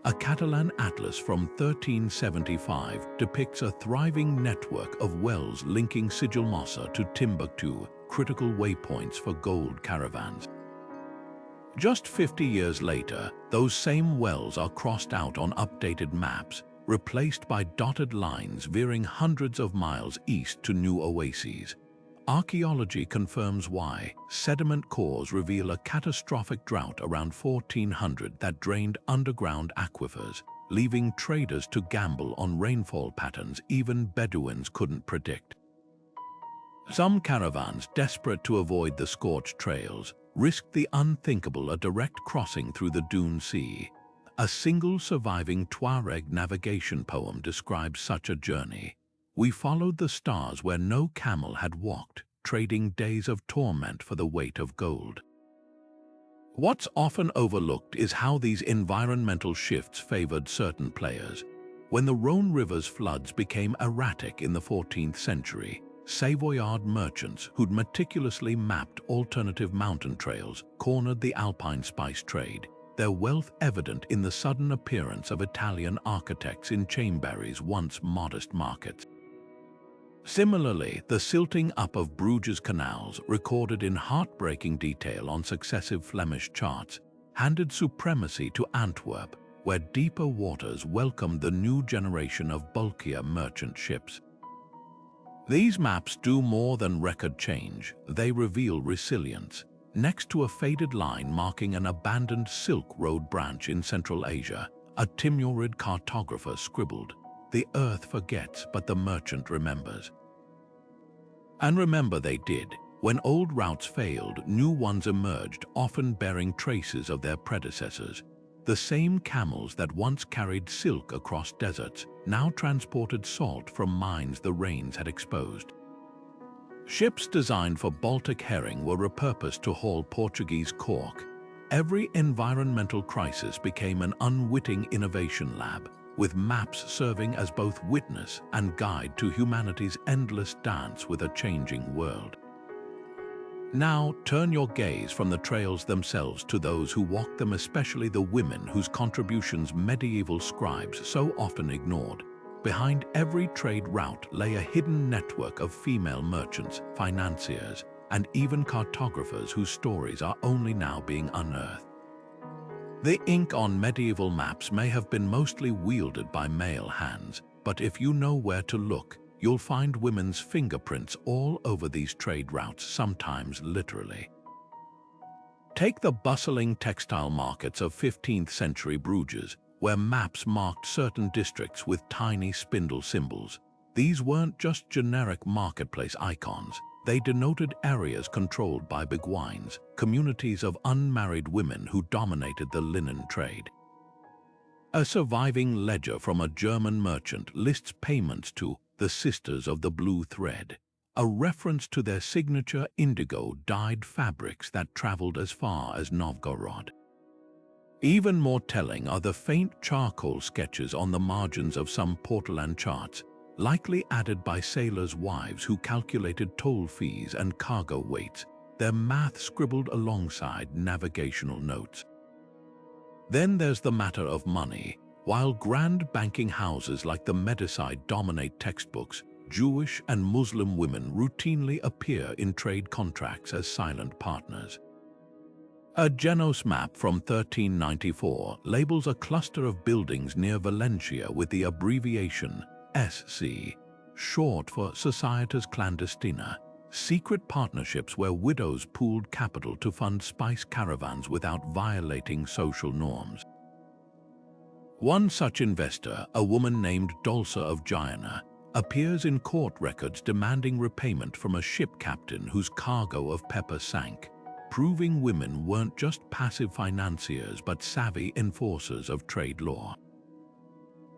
A Catalan atlas from 1375 depicts a thriving network of wells linking Sijilmassa to Timbuktu, critical waypoints for gold caravans. Just 50 years later, those same wells are crossed out on updated maps, replaced by dotted lines veering hundreds of miles east to new oases. Archaeology confirms why. Sediment cores reveal a catastrophic drought around 1400 that drained underground aquifers, leaving traders to gamble on rainfall patterns even Bedouins couldn't predict. Some caravans, desperate to avoid the scorched trails, risked the unthinkable, a direct crossing through the Dune Sea. A single surviving Tuareg navigation poem describes such a journey. We followed the stars where no camel had walked, trading days of torment for the weight of gold. What's often overlooked is how these environmental shifts favored certain players. When the Rhone River's floods became erratic in the 14th century, Savoyard merchants who'd meticulously mapped alternative mountain trails cornered the Alpine spice trade, their wealth evident in the sudden appearance of Italian architects in Chambéry's once modest markets. Similarly, the silting up of Bruges canals, recorded in heartbreaking detail on successive Flemish charts, handed supremacy to Antwerp, where deeper waters welcomed the new generation of bulkier merchant ships. These maps do more than record change, they reveal resilience. Next to a faded line marking an abandoned Silk Road branch in Central Asia, a Timurid cartographer scribbled, "The earth forgets, but the merchant remembers." And remember they did. When old routes failed, new ones emerged, often bearing traces of their predecessors. The same camels that once carried silk across deserts now transported salt from mines the rains had exposed. Ships designed for Baltic herring were repurposed to haul Portuguese cork. Every environmental crisis became an unwitting innovation lab, with maps serving as both witness and guide to humanity's endless dance with a changing world. Now, turn your gaze from the trails themselves to those who walked them, especially the women whose contributions medieval scribes so often ignored. Behind every trade route lay a hidden network of female merchants, financiers, and even cartographers whose stories are only now being unearthed. The ink on medieval maps may have been mostly wielded by male hands, but if you know where to look, you'll find women's fingerprints all over these trade routes, sometimes literally. Take the bustling textile markets of 15th century Bruges, where maps marked certain districts with tiny spindle symbols. These weren't just generic marketplace icons. They denoted areas controlled by beguines, communities of unmarried women who dominated the linen trade. A surviving ledger from a German merchant lists payments to the Sisters of the Blue Thread, a reference to their signature indigo-dyed fabrics that traveled as far as Novgorod. Even more telling are the faint charcoal sketches on the margins of some portolan charts, likely added by sailors' wives who calculated toll fees and cargo weights, their math scribbled alongside navigational notes. Then there's the matter of money. While grand banking houses like the Medici dominate textbooks, Jewish and Muslim women routinely appear in trade contracts as silent partners. A Genos map from 1394 labels a cluster of buildings near Valencia with the abbreviation SC, short for Societas Clandestina, secret partnerships where widows pooled capital to fund spice caravans without violating social norms. One such investor, a woman named Dolsa of Giana, appears in court records demanding repayment from a ship captain whose cargo of pepper sank, proving women weren't just passive financiers but savvy enforcers of trade law.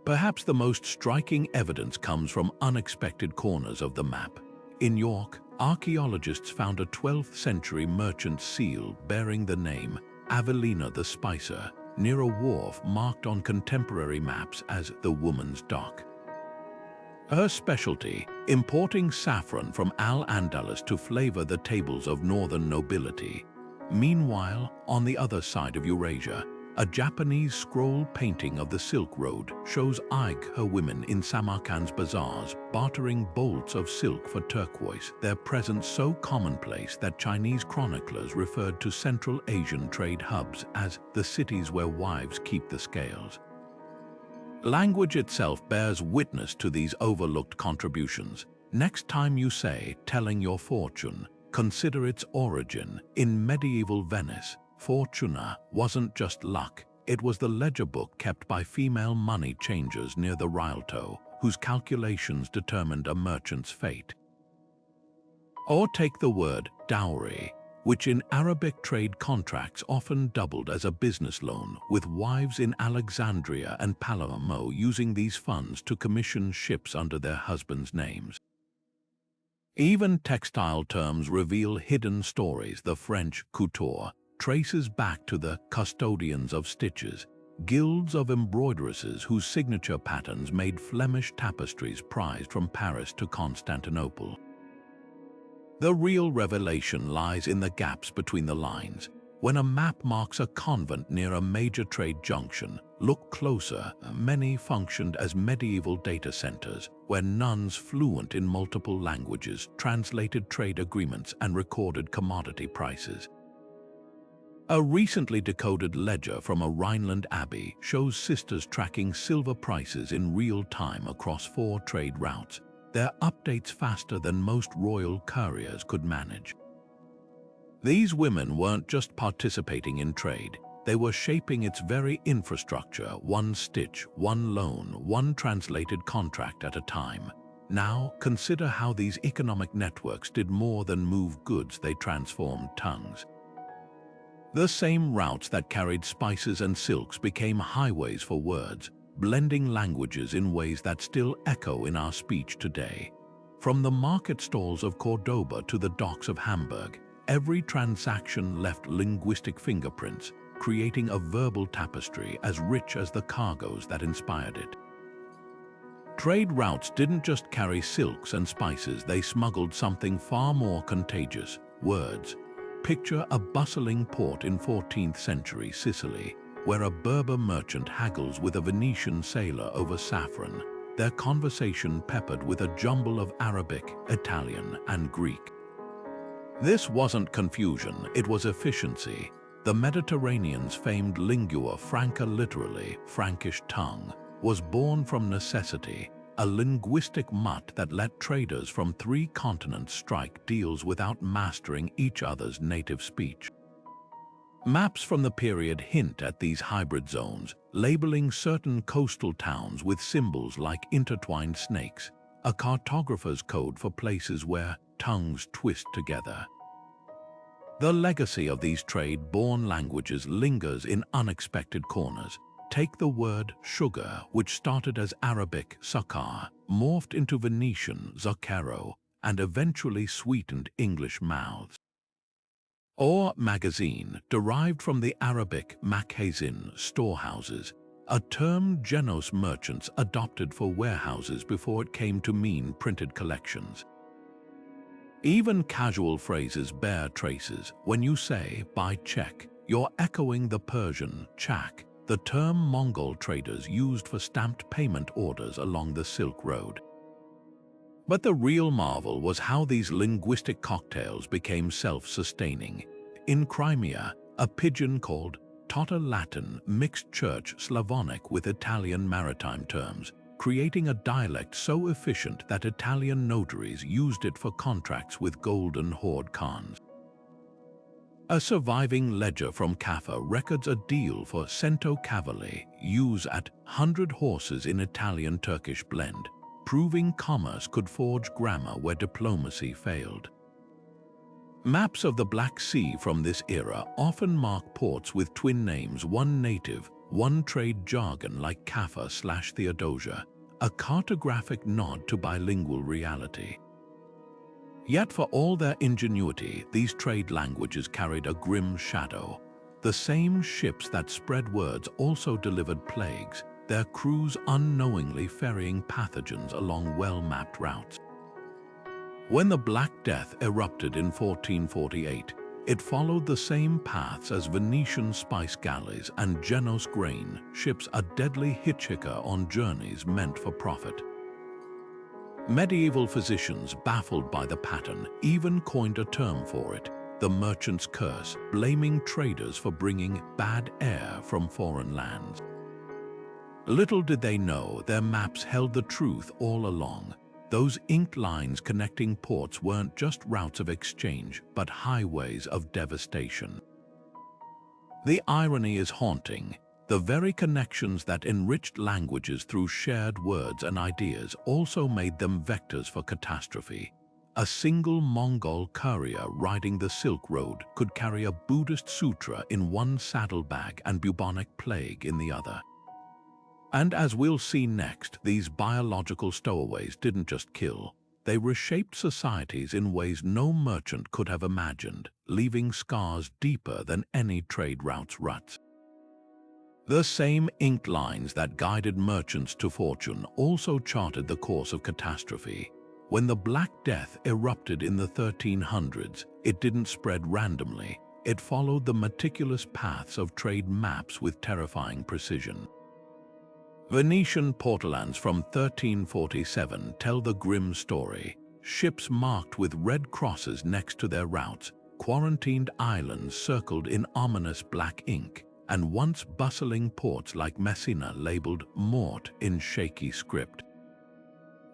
Perhaps the most striking evidence comes from unexpected corners of the map. In York, archaeologists found a 12th century merchant seal bearing the name Avelina the Spicer near a wharf marked on contemporary maps as the Woman's Dock. Her specialty, importing saffron from Al-Andalus to flavor the tables of northern nobility. Meanwhile, on the other side of Eurasia, a Japanese scroll painting of the Silk Road shows her women in Samarkand's bazaars bartering bolts of silk for turquoise, their presence so commonplace that Chinese chroniclers referred to Central Asian trade hubs as the cities where wives keep the scales. Language itself bears witness to these overlooked contributions. Next time you say, telling your fortune, consider its origin. In medieval Venice, fortuna wasn't just luck, it was the ledger book kept by female money changers near the Rialto, whose calculations determined a merchant's fate. Or take the word dowry, which in Arabic trade contracts often doubled as a business loan, with wives in Alexandria and Palermo using these funds to commission ships under their husbands' names. Even textile terms reveal hidden stories. The French couture traces back to the custodians of stitches, guilds of embroideresses whose signature patterns made Flemish tapestries prized from Paris to Constantinople. The real revelation lies in the gaps between the lines. When a map marks a convent near a major trade junction, look closer. Many functioned as medieval data centers, where nuns fluent in multiple languages translated trade agreements and recorded commodity prices. A recently decoded ledger from a Rhineland abbey shows sisters tracking silver prices in real time across 4 trade routes, their updates faster than most royal couriers could manage. These women weren't just participating in trade, they were shaping its very infrastructure, one stitch, one loan, one translated contract at a time. Now, consider how these economic networks did more than move goods, they transformed tongues. The same routes that carried spices and silks became highways for words, blending languages in ways that still echo in our speech today. From the market stalls of Cordoba to the docks of Hamburg, every transaction left linguistic fingerprints, creating a verbal tapestry as rich as the cargoes that inspired it. Trade routes didn't just carry silks and spices, they smuggled something far more contagious: words. Picture a bustling port in 14th century Sicily, where a Berber merchant haggles with a Venetian sailor over saffron, their conversation peppered with a jumble of Arabic, Italian, and Greek. This wasn't confusion, it was efficiency. The Mediterranean's famed lingua franca, literally Frankish tongue, was born from necessity, a linguistic mutt that let traders from 3 continents strike deals without mastering each other's native speech. Maps from the period hint at these hybrid zones, labeling certain coastal towns with symbols like intertwined snakes, a cartographer's code for places where tongues twist together. The legacy of these trade-born languages lingers in unexpected corners. Take the word sugar, which started as Arabic sakar, morphed into Venetian zucchero, and eventually sweetened English mouths. Or magazine, derived from the Arabic makhazin, storehouses, a term Genos merchants adopted for warehouses before it came to mean printed collections. Even casual phrases bear traces. When you say, buy check, you're echoing the Persian chak, the term Mongol traders used for stamped payment orders along the Silk Road. But the real marvel was how these linguistic cocktails became self-sustaining. In Crimea, a pidgin called Totter Latin mixed Church Slavonic with Italian maritime terms, creating a dialect so efficient that Italian notaries used it for contracts with Golden Horde Khans. A surviving ledger from Kaffa records a deal for cento cavalli, use at 100 horses in Italian-Turkish blend, proving commerce could forge grammar where diplomacy failed. Maps of the Black Sea from this era often mark ports with twin names, one native, one trade jargon like Kaffa/Theodosia, a cartographic nod to bilingual reality. Yet for all their ingenuity, these trade languages carried a grim shadow. The same ships that spread words also delivered plagues, their crews unknowingly ferrying pathogens along well-mapped routes. When the Black Death erupted in 1448, it followed the same paths as Venetian spice galleys and Genos grain ships, a deadly hitchhiker on journeys meant for profit. Medieval physicians, baffled by the pattern, even coined a term for it, the merchant's curse, blaming traders for bringing bad air from foreign lands. Little did they know their maps held the truth all along. Those inked lines connecting ports weren't just routes of exchange, but highways of devastation. The irony is haunting. The very connections that enriched languages through shared words and ideas also made them vectors for catastrophe. A single Mongol courier riding the Silk Road could carry a Buddhist sutra in one saddlebag and bubonic plague in the other. And as we'll see next, these biological stowaways didn't just kill, they reshaped societies in ways no merchant could have imagined, leaving scars deeper than any trade route's ruts. The same inked lines that guided merchants to fortune also charted the course of catastrophe. When the Black Death erupted in the 1300s, it didn't spread randomly. It followed the meticulous paths of trade maps with terrifying precision. Venetian portolans from 1347 tell the grim story. Ships marked with red crosses next to their routes, quarantined islands circled in ominous black ink, and once bustling ports like Messina labeled Mort in shaky script.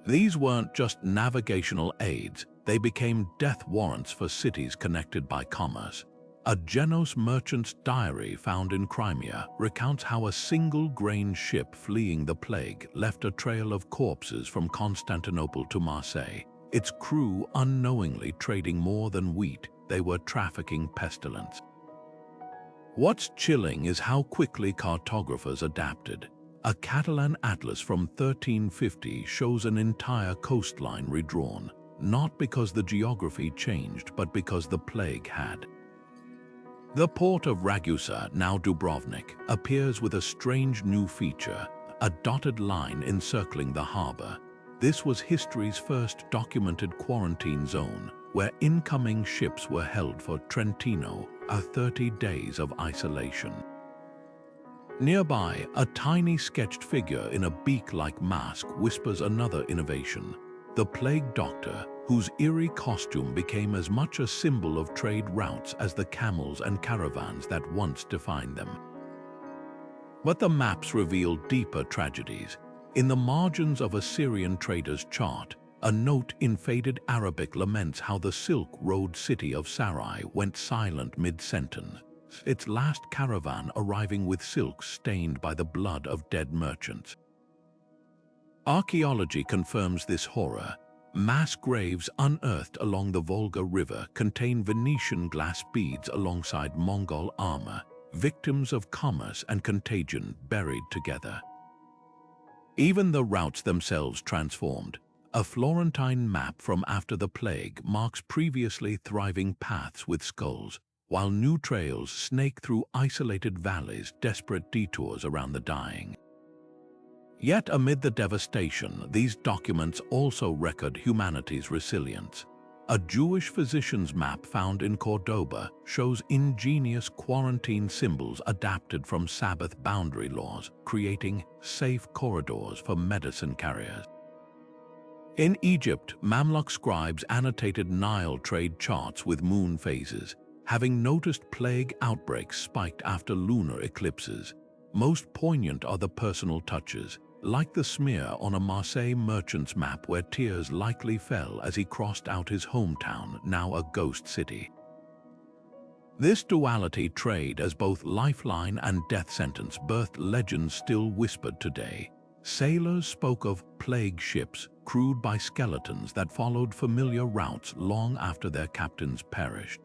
These weren't just navigational aids, they became death warrants for cities connected by commerce. A Genos merchant's diary found in Crimea recounts how a single grain ship fleeing the plague left a trail of corpses from Constantinople to Marseille, its crew unknowingly trading more than wheat. They were trafficking pestilence. What's chilling is how quickly cartographers adapted. A Catalan atlas from 1350 shows an entire coastline redrawn, not because the geography changed, but because the plague had. The port of Ragusa, now Dubrovnik, appears with a strange new feature, a dotted line encircling the harbor. This was history's first documented quarantine zone, where incoming ships were held for Trentino, 30 days of isolation. Nearby, a tiny sketched figure in a beak-like mask whispers another innovation, the plague doctor, whose eerie costume became as much a symbol of trade routes as the camels and caravans that once defined them. But the maps reveal deeper tragedies. In the margins of a Syrian trader's chart, a note in faded Arabic laments how the Silk Road city of Sarai went silent mid-sentence, its last caravan arriving with silks stained by the blood of dead merchants. Archaeology confirms this horror. Mass graves unearthed along the Volga River contain Venetian glass beads alongside Mongol armor, victims of commerce and contagion buried together. Even the routes themselves transformed. A Florentine map from after the plague marks previously thriving paths with skulls, while new trails snake through isolated valleys, desperate detours around the dying. Yet amid the devastation, these documents also record humanity's resilience. A Jewish physician's map found in Cordoba shows ingenious quarantine symbols adapted from Sabbath boundary laws, creating safe corridors for medicine carriers. In Egypt, Mamluk scribes annotated Nile trade charts with moon phases, having noticed plague outbreaks spiked after lunar eclipses. Most poignant are the personal touches, like the smear on a Marseille merchant's map where tears likely fell as he crossed out his hometown, now a ghost city. This duality, trade as both lifeline and death sentence, birthed legends still whispered today. Sailors spoke of plague ships crewed by skeletons that followed familiar routes long after their captains perished.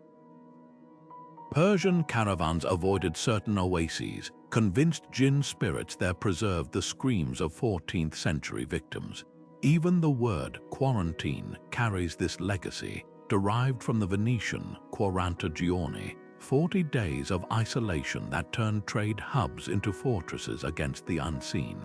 Persian caravans avoided certain oases, convinced jinn spirits there preserved the screams of 14th century victims. Even the word quarantine carries this legacy, derived from the Venetian quaranta giorni, 40 days of isolation that turned trade hubs into fortresses against the unseen.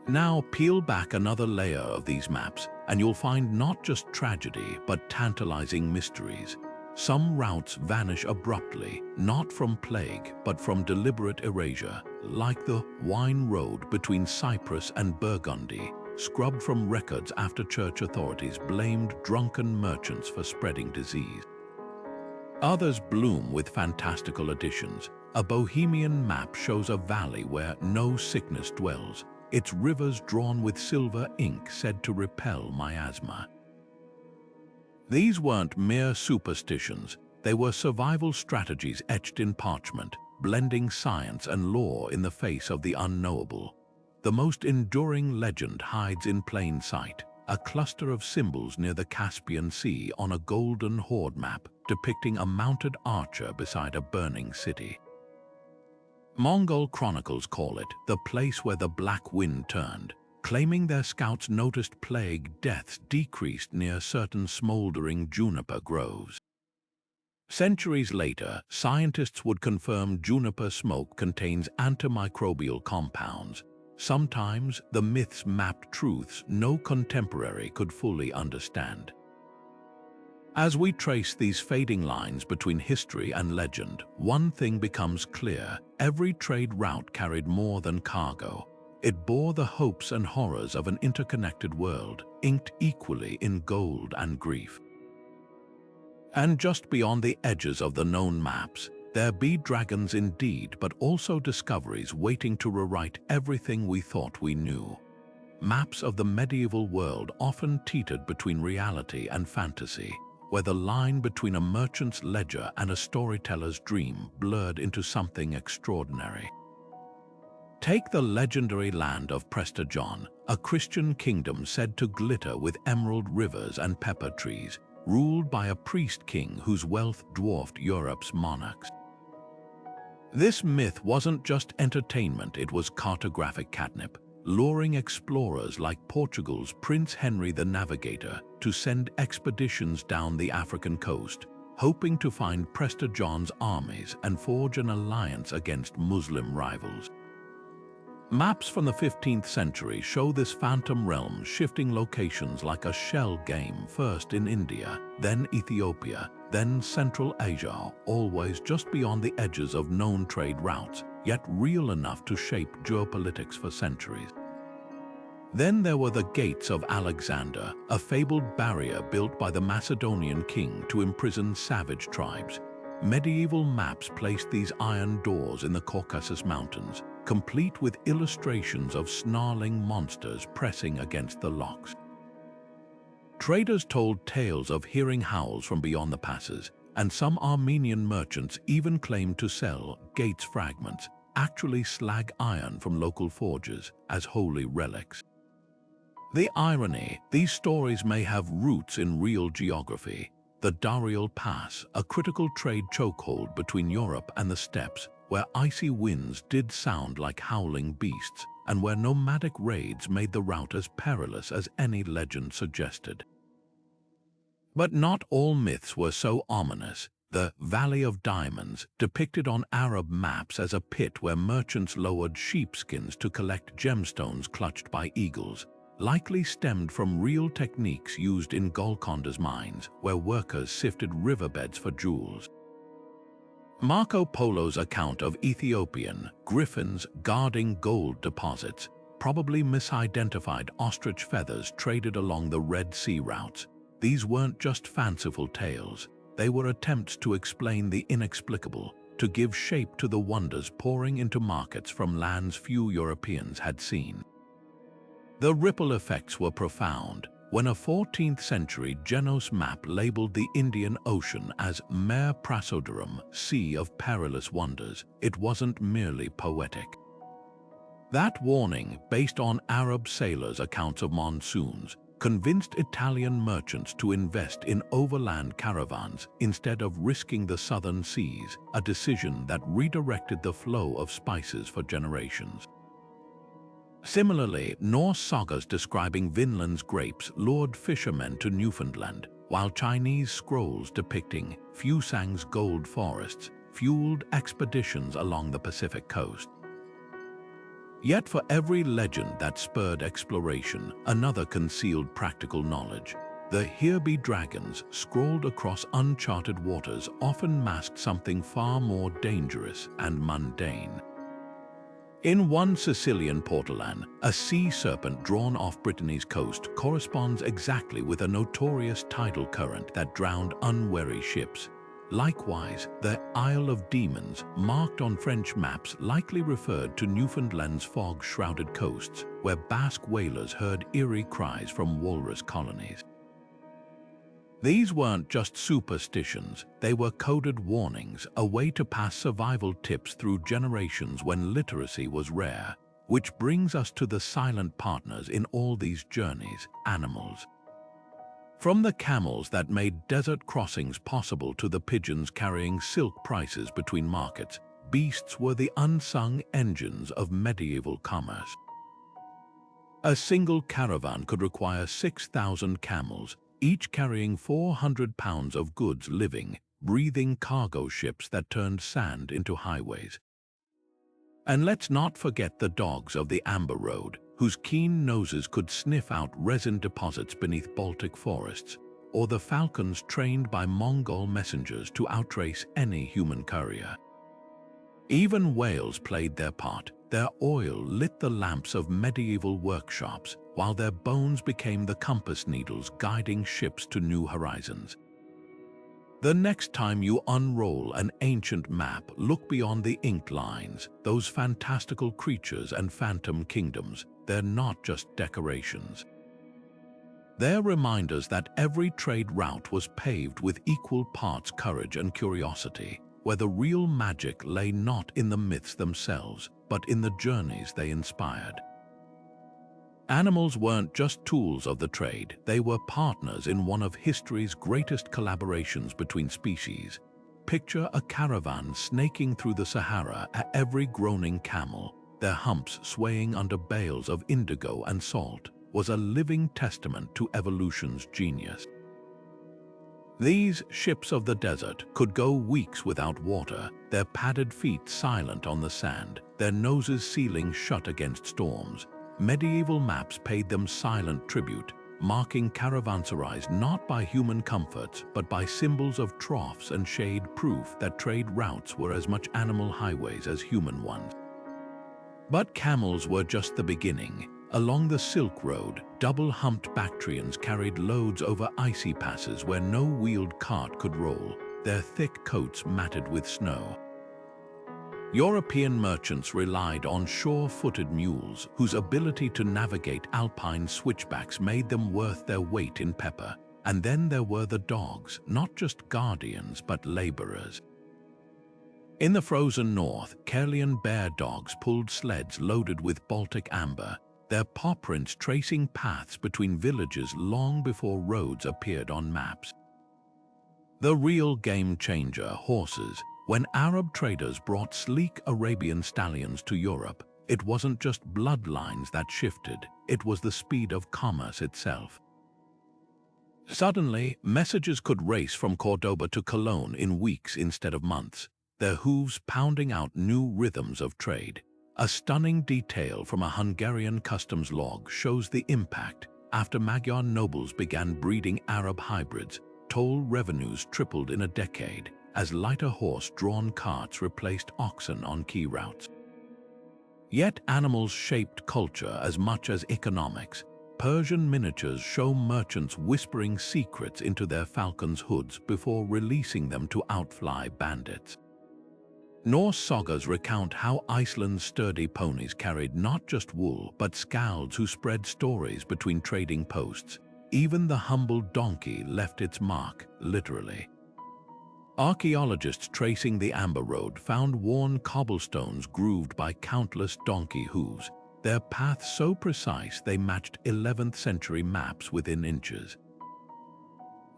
Now peel back another layer of these maps, and you'll find not just tragedy, but tantalizing mysteries. Some routes vanish abruptly, not from plague, but from deliberate erasure, like the wine road between Cyprus and Burgundy, scrubbed from records after church authorities blamed drunken merchants for spreading disease. Others bloom with fantastical additions. A Bohemian map shows a valley where no sickness dwells, its rivers drawn with silver ink said to repel miasma. These weren't mere superstitions, they were survival strategies etched in parchment, blending science and lore in the face of the unknowable. The most enduring legend hides in plain sight, a cluster of symbols near the Caspian Sea on a golden horde map depicting a mounted archer beside a burning city. Mongol chronicles call it the place where the black wind turned, claiming their scouts noticed plague deaths decreased near certain smoldering juniper groves. Centuries later, scientists would confirm juniper smoke contains antimicrobial compounds. Sometimes the myths mapped truths no contemporary could fully understand. As we trace these fading lines between history and legend, one thing becomes clear: every trade route carried more than cargo. It bore the hopes and horrors of an interconnected world, inked equally in gold and grief. And just beyond the edges of the known maps, there be dragons indeed, but also discoveries waiting to rewrite everything we thought we knew. Maps of the medieval world often teetered between reality and fantasy, where the line between a merchant's ledger and a storyteller's dream blurred into something extraordinary. Take the legendary land of Prestigion, a Christian kingdom said to glitter with emerald rivers and pepper trees, ruled by a priest-king whose wealth dwarfed Europe's monarchs. This myth wasn't just entertainment, it was cartographic catnip, luring explorers like Portugal's Prince Henry the Navigator to send expeditions down the African coast, hoping to find Prestigion's armies and forge an alliance against Muslim rivals. Maps from the 15th century show this phantom realm shifting locations like a shell game, first in India, then Ethiopia, then Central Asia, always just beyond the edges of known trade routes, yet real enough to shape geopolitics for centuries. Then there were the Gates of Alexander, a fabled barrier built by the Macedonian king to imprison savage tribes. Medieval maps placed these iron doors in the Caucasus Mountains, complete with illustrations of snarling monsters pressing against the locks. Traders told tales of hearing howls from beyond the passes, and some Armenian merchants even claimed to sell gates fragments, actually slag iron from local forges, as holy relics. The irony, these stories may have roots in real geography. The Darial Pass, a critical trade chokehold between Europe and the steppes, where icy winds did sound like howling beasts, and where nomadic raids made the route as perilous as any legend suggested. But not all myths were so ominous. The Valley of Diamonds, depicted on Arab maps as a pit where merchants lowered sheepskins to collect gemstones clutched by eagles, likely stemmed from real techniques used in Golconda's mines, where workers sifted riverbeds for jewels. Marco Polo's account of Ethiopian griffins guarding gold deposits probably misidentified ostrich feathers traded along the Red Sea routes. These weren't just fanciful tales, they were attempts to explain the inexplicable, to give shape to the wonders pouring into markets from lands few Europeans had seen. The ripple effects were profound. When a 14th century Genos map labeled the Indian Ocean as Mare Prasodorum, Sea of Perilous Wonders, it wasn't merely poetic. That warning, based on Arab sailors' accounts of monsoons, convinced Italian merchants to invest in overland caravans instead of risking the southern seas, a decision that redirected the flow of spices for generations. Similarly, Norse sagas describing Vinland's grapes lured fishermen to Newfoundland, while Chinese scrolls depicting Fusang's gold forests fueled expeditions along the Pacific coast. Yet for every legend that spurred exploration, another concealed practical knowledge. The "Here be dragons" scrawled across uncharted waters often masked something far more dangerous and mundane. In one Sicilian portolan, a sea serpent drawn off Brittany's coast corresponds exactly with a notorious tidal current that drowned unwary ships. Likewise, the Isle of Demons, marked on French maps, likely referred to Newfoundland's fog-shrouded coasts, where Basque whalers heard eerie cries from walrus colonies. These weren't just superstitions, they were coded warnings, a way to pass survival tips through generations when literacy was rare. Which brings us to the silent partners in all these journeys: animals. From the camels that made desert crossings possible to the pigeons carrying silk prices between markets, beasts were the unsung engines of medieval commerce. A single caravan could require 6,000 camels, each carrying 400 pounds of goods, living, breathing cargo ships that turned sand into highways. And let's not forget the dogs of the Amber Road, whose keen noses could sniff out resin deposits beneath Baltic forests, or the falcons trained by Mongol messengers to outrace any human courier. Even whales played their part. Their oil lit the lamps of medieval workshops, while their bones became the compass needles guiding ships to new horizons. The next time you unroll an ancient map, look beyond the inked lines. Those fantastical creatures and phantom kingdoms, they're not just decorations. They're reminders that every trade route was paved with equal parts courage and curiosity, where the real magic lay not in the myths themselves, but in the journeys they inspired. Animals weren't just tools of the trade, they were partners in one of history's greatest collaborations between species. Picture a caravan snaking through the Sahara, every groaning camel, their humps swaying under bales of indigo and salt, was a living testament to evolution's genius. These ships of the desert could go weeks without water, their padded feet silent on the sand, their noses sealing shut against storms. Medieval maps paid them silent tribute, marking caravanserais not by human comforts but by symbols of troughs and shade, proof that trade routes were as much animal highways as human ones. But camels were just the beginning. Along the Silk Road, double-humped Bactrians carried loads over icy passes where no wheeled cart could roll, their thick coats matted with snow. European merchants relied on sure-footed mules, whose ability to navigate alpine switchbacks made them worth their weight in pepper. And then there were the dogs, not just guardians but laborers. In the frozen north, Karelian bear dogs pulled sleds loaded with Baltic amber, their paw prints tracing paths between villages long before roads appeared on maps. The real game changer, horses. When Arab traders brought sleek Arabian stallions to Europe, it wasn't just bloodlines that shifted, it was the speed of commerce itself. Suddenly, messages could race from Cordoba to Cologne in weeks instead of months, their hooves pounding out new rhythms of trade. A stunning detail from a Hungarian customs log shows the impact. After Magyar nobles began breeding Arab hybrids, toll revenues tripled in a decade as lighter horse-drawn carts replaced oxen on key routes. Yet animals shaped culture as much as economics. Persian miniatures show merchants whispering secrets into their falcons' hoods before releasing them to outfly bandits. Norse sagas recount how Iceland's sturdy ponies carried not just wool but scalds who spread stories between trading posts. Even the humble donkey left its mark, literally. Archaeologists tracing the Amber Road found worn cobblestones grooved by countless donkey hooves, their paths so precise they matched 11th century maps within inches.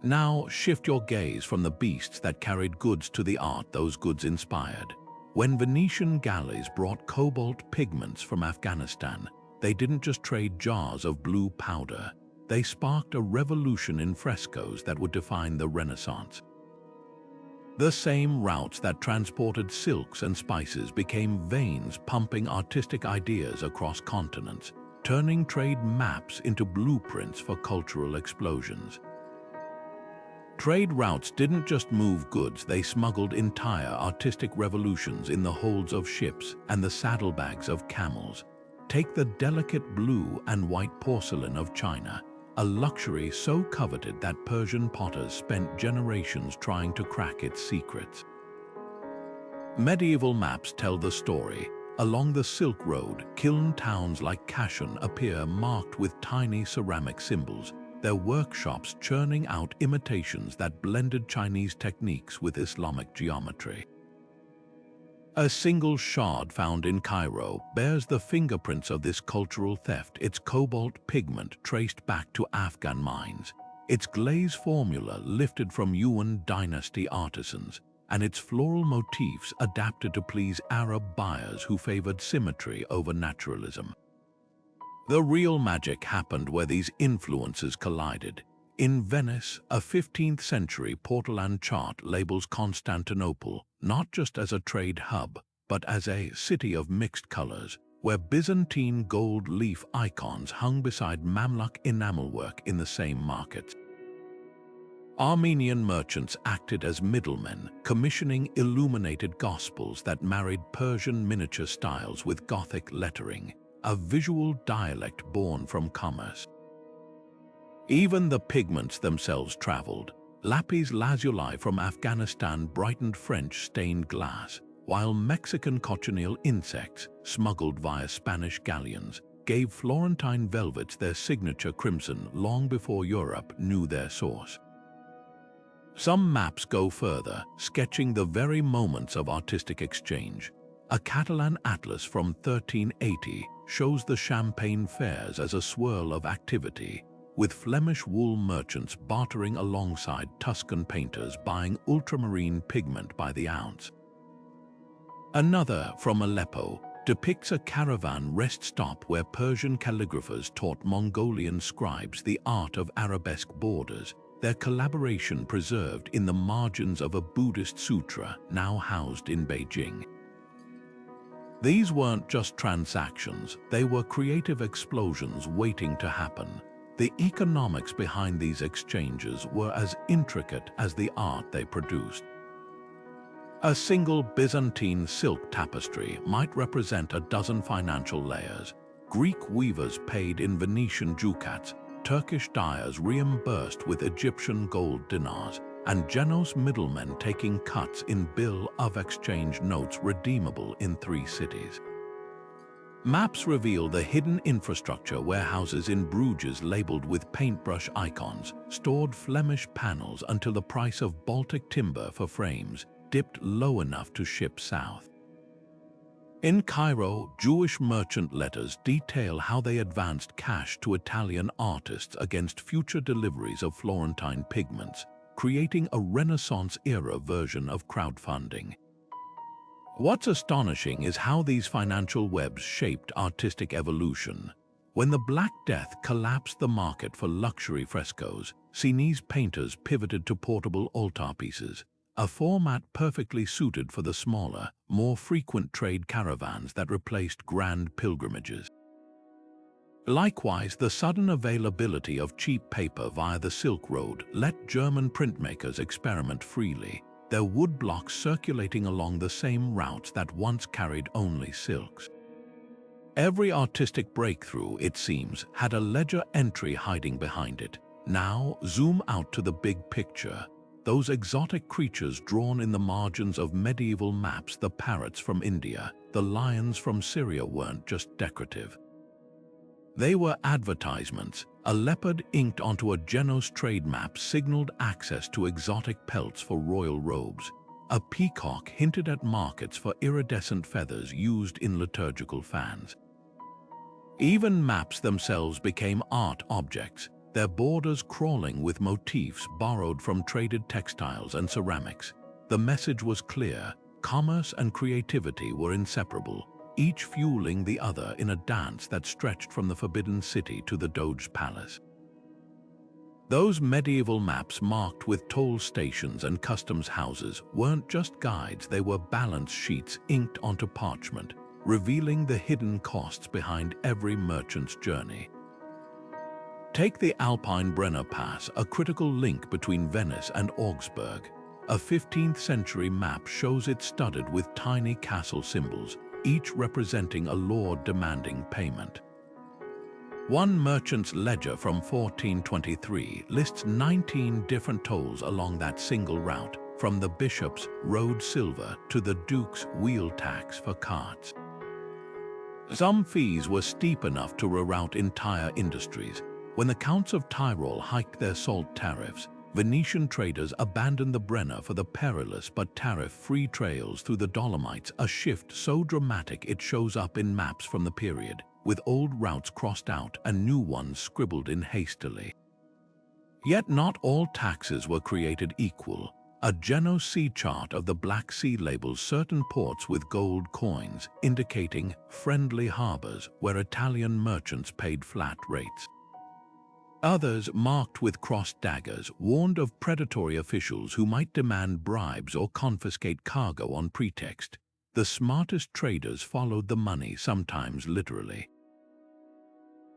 Now shift your gaze from the beasts that carried goods to the art those goods inspired. When Venetian galleys brought cobalt pigments from Afghanistan, they didn't just trade jars of blue powder, they sparked a revolution in frescoes that would define the Renaissance. The same routes that transported silks and spices became veins pumping artistic ideas across continents, turning trade maps into blueprints for cultural explosions. Trade routes didn't just move goods, they smuggled entire artistic revolutions in the holds of ships and the saddlebags of camels. Take the delicate blue and white porcelain of China, a luxury so coveted that Persian potters spent generations trying to crack its secrets. Medieval maps tell the story. Along the Silk Road, kiln towns like Kashan appear marked with tiny ceramic symbols, their workshops churning out imitations that blended Chinese techniques with Islamic geometry. A single shard found in Cairo bears the fingerprints of this cultural theft, its cobalt pigment traced back to Afghan mines, its glaze formula lifted from Yuan dynasty artisans, and its floral motifs adapted to please Arab buyers who favored symmetry over naturalism. The real magic happened where these influences collided. In Venice, a 15th century portolan chart labels Constantinople not just as a trade hub, but as a city of mixed colors, where Byzantine gold leaf icons hung beside Mamluk enamelwork in the same markets. Armenian merchants acted as middlemen, commissioning illuminated gospels that married Persian miniature styles with Gothic lettering, a visual dialect born from commerce. Even the pigments themselves traveled. Lapis lazuli from Afghanistan brightened French stained glass, while Mexican cochineal insects, smuggled via Spanish galleons, gave Florentine velvets their signature crimson long before Europe knew their source. Some maps go further, sketching the very moments of artistic exchange. A Catalan atlas from 1380 shows the Champagne fairs as a swirl of activity, with Flemish wool merchants bartering alongside Tuscan painters buying ultramarine pigment by the ounce. Another, from Aleppo, depicts a caravan rest stop where Persian calligraphers taught Mongolian scribes the art of arabesque borders, their collaboration preserved in the margins of a Buddhist sutra now housed in Beijing. These weren't just transactions, they were creative explosions waiting to happen. The economics behind these exchanges were as intricate as the art they produced. A single Byzantine silk tapestry might represent a dozen financial layers. Greek weavers paid in Venetian ducats, Turkish dyers reimbursed with Egyptian gold dinars, and Genoese middlemen taking cuts in bill of exchange notes redeemable in 3 cities. Maps reveal the hidden infrastructure warehouses in Bruges labeled with paintbrush icons, stored Flemish panels until the price of Baltic timber for frames dipped low enough to ship south. In Cairo, Jewish merchant letters detail how they advanced cash to Italian artists against future deliveries of Florentine pigments, creating a Renaissance-era version of crowdfunding. What's astonishing is how these financial webs shaped artistic evolution. When the Black Death collapsed the market for luxury frescoes, Sienese painters pivoted to portable altarpieces, a format perfectly suited for the smaller, more frequent trade caravans that replaced grand pilgrimages. Likewise, the sudden availability of cheap paper via the Silk Road let German printmakers experiment freely, their woodblocks circulating along the same routes that once carried only silks. Every artistic breakthrough, it seems, had a ledger entry hiding behind it. Now, zoom out to the big picture. Those exotic creatures drawn in the margins of medieval maps, the parrots from India, the lions from Syria, weren't just decorative. They were advertisements. A leopard inked onto a Genoese trade map signaled access to exotic pelts for royal robes. A peacock hinted at markets for iridescent feathers used in liturgical fans. Even maps themselves became art objects, their borders crawling with motifs borrowed from traded textiles and ceramics. The message was clear: commerce and creativity were inseparable, each fueling the other in a dance that stretched from the Forbidden City to the Doge's Palace. Those medieval maps marked with toll stations and customs houses weren't just guides, they were balance sheets inked onto parchment, revealing the hidden costs behind every merchant's journey. Take the Alpine Brenner Pass, a critical link between Venice and Augsburg. A 15th-century map shows it studded with tiny castle symbols, each representing a lord demanding payment. One merchant's ledger from 1423 lists 19 different tolls along that single route, from the bishop's road silver to the duke's wheel tax for carts. Some fees were steep enough to reroute entire industries. When the Counts of Tyrol hiked their salt tariffs, Venetian traders abandoned the Brenner for the perilous but tariff-free trails through the Dolomites, a shift so dramatic it shows up in maps from the period, with old routes crossed out and new ones scribbled in hastily. Yet not all taxes were created equal. A Genoese sea chart of the Black Sea labels certain ports with gold coins, indicating friendly harbors where Italian merchants paid flat rates. Others, marked with crossed daggers, warned of predatory officials who might demand bribes or confiscate cargo on pretext. The smartest traders followed the money, sometimes literally.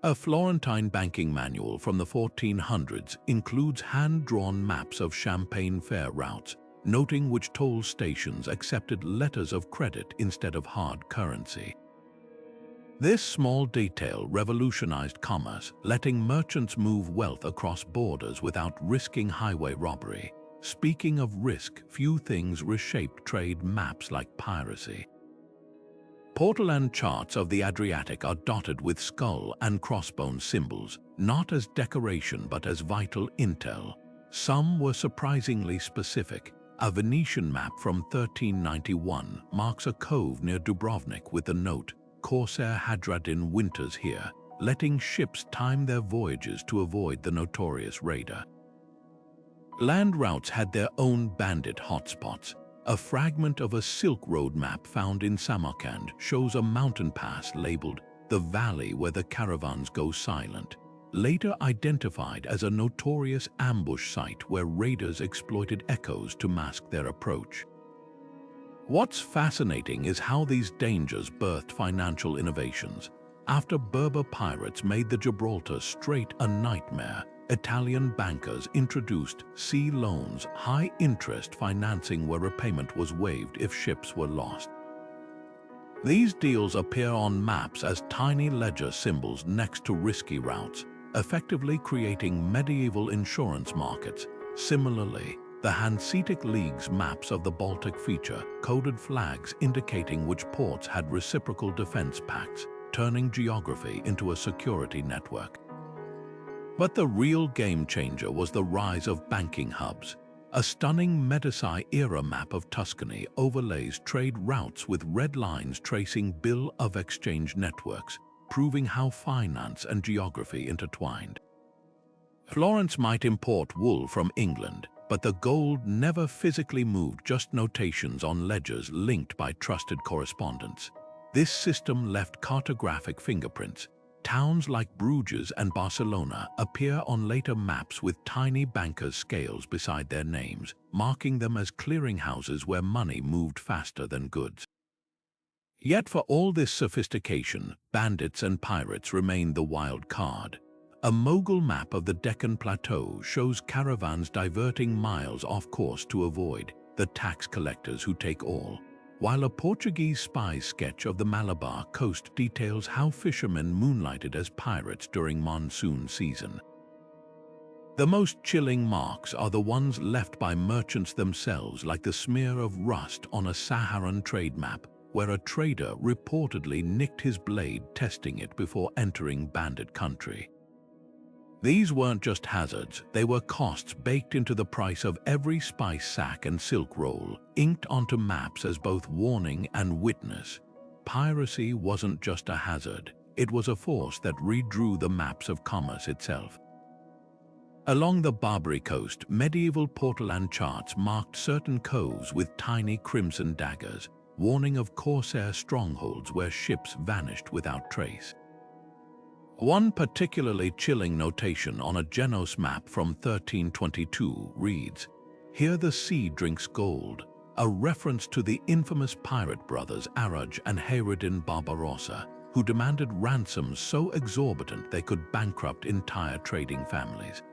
A Florentine banking manual from the 1400s includes hand-drawn maps of Champagne fair routes, noting which toll stations accepted letters of credit instead of hard currency. This small detail revolutionized commerce, letting merchants move wealth across borders without risking highway robbery. Speaking of risk, few things reshaped trade maps like piracy. Portolan charts of the Adriatic are dotted with skull and crossbone symbols, not as decoration but as vital intel. Some were surprisingly specific. A Venetian map from 1391 marks a cove near Dubrovnik with the note, "Corsair Hadradin winters here," letting ships time their voyages to avoid the notorious raider. Land routes had their own bandit hotspots. A fragment of a Silk Road map found in Samarkand shows a mountain pass labeled "the valley where the caravans go silent," later identified as a notorious ambush site where raiders exploited echoes to mask their approach. What's fascinating is how these dangers birthed financial innovations. After Berber pirates made the Gibraltar Strait a nightmare, Italian bankers introduced sea loans, high-interest financing where repayment was waived if ships were lost. These deals appear on maps as tiny ledger symbols next to risky routes, effectively creating medieval insurance markets. Similarly, the Hanseatic League's maps of the Baltic feature coded flags indicating which ports had reciprocal defense pacts, turning geography into a security network. But the real game changer was the rise of banking hubs. A stunning Medici-era map of Tuscany overlays trade routes with red lines tracing bill of exchange networks, proving how finance and geography intertwined. Florence might import wool from England, but the gold never physically moved, just notations on ledgers linked by trusted correspondents. This system left cartographic fingerprints. Towns like Bruges and Barcelona appear on later maps with tiny bankers' scales beside their names, marking them as clearinghouses where money moved faster than goods. Yet for all this sophistication, bandits and pirates remain the wild card. A Mughal map of the Deccan Plateau shows caravans diverting miles off course to avoid the tax collectors who take all, while a Portuguese spy's sketch of the Malabar coast details how fishermen moonlighted as pirates during monsoon season. The most chilling marks are the ones left by merchants themselves, like the smear of rust on a Saharan trade map, where a trader reportedly nicked his blade testing it before entering bandit country. These weren't just hazards, they were costs baked into the price of every spice sack and silk roll, inked onto maps as both warning and witness. Piracy wasn't just a hazard, it was a force that redrew the maps of commerce itself. Along the Barbary coast, medieval portolan charts marked certain coves with tiny crimson daggers, warning of corsair strongholds where ships vanished without trace. One particularly chilling notation on a Genos map from 1322 reads, "Here the sea drinks gold," a reference to the infamous pirate brothers Aruj and Hayreddin Barbarossa, who demanded ransoms so exorbitant they could bankrupt entire trading families.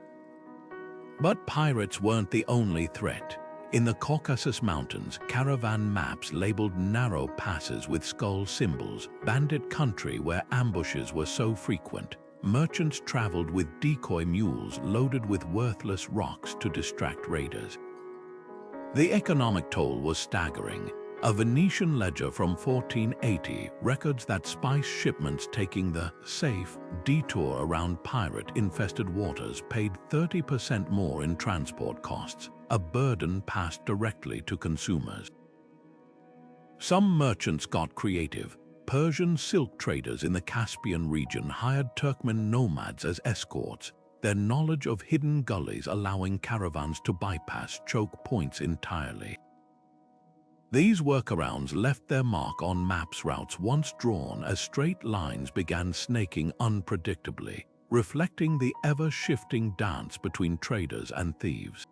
But pirates weren't the only threat. In the Caucasus Mountains, caravan maps labeled narrow passes with skull symbols, bandit country where ambushes were so frequent. Merchants traveled with decoy mules loaded with worthless rocks to distract raiders. The economic toll was staggering. A Venetian ledger from 1480 records that spice shipments taking the safe detour around pirate-infested waters paid 30% more in transport costs, a burden passed directly to consumers. Some merchants got creative. Persian silk traders in the Caspian region hired Turkmen nomads as escorts, their knowledge of hidden gullies allowing caravans to bypass choke points entirely. These workarounds left their mark on maps routes once drawn as straight lines began snaking unpredictably, reflecting the ever-shifting dance between traders and thieves.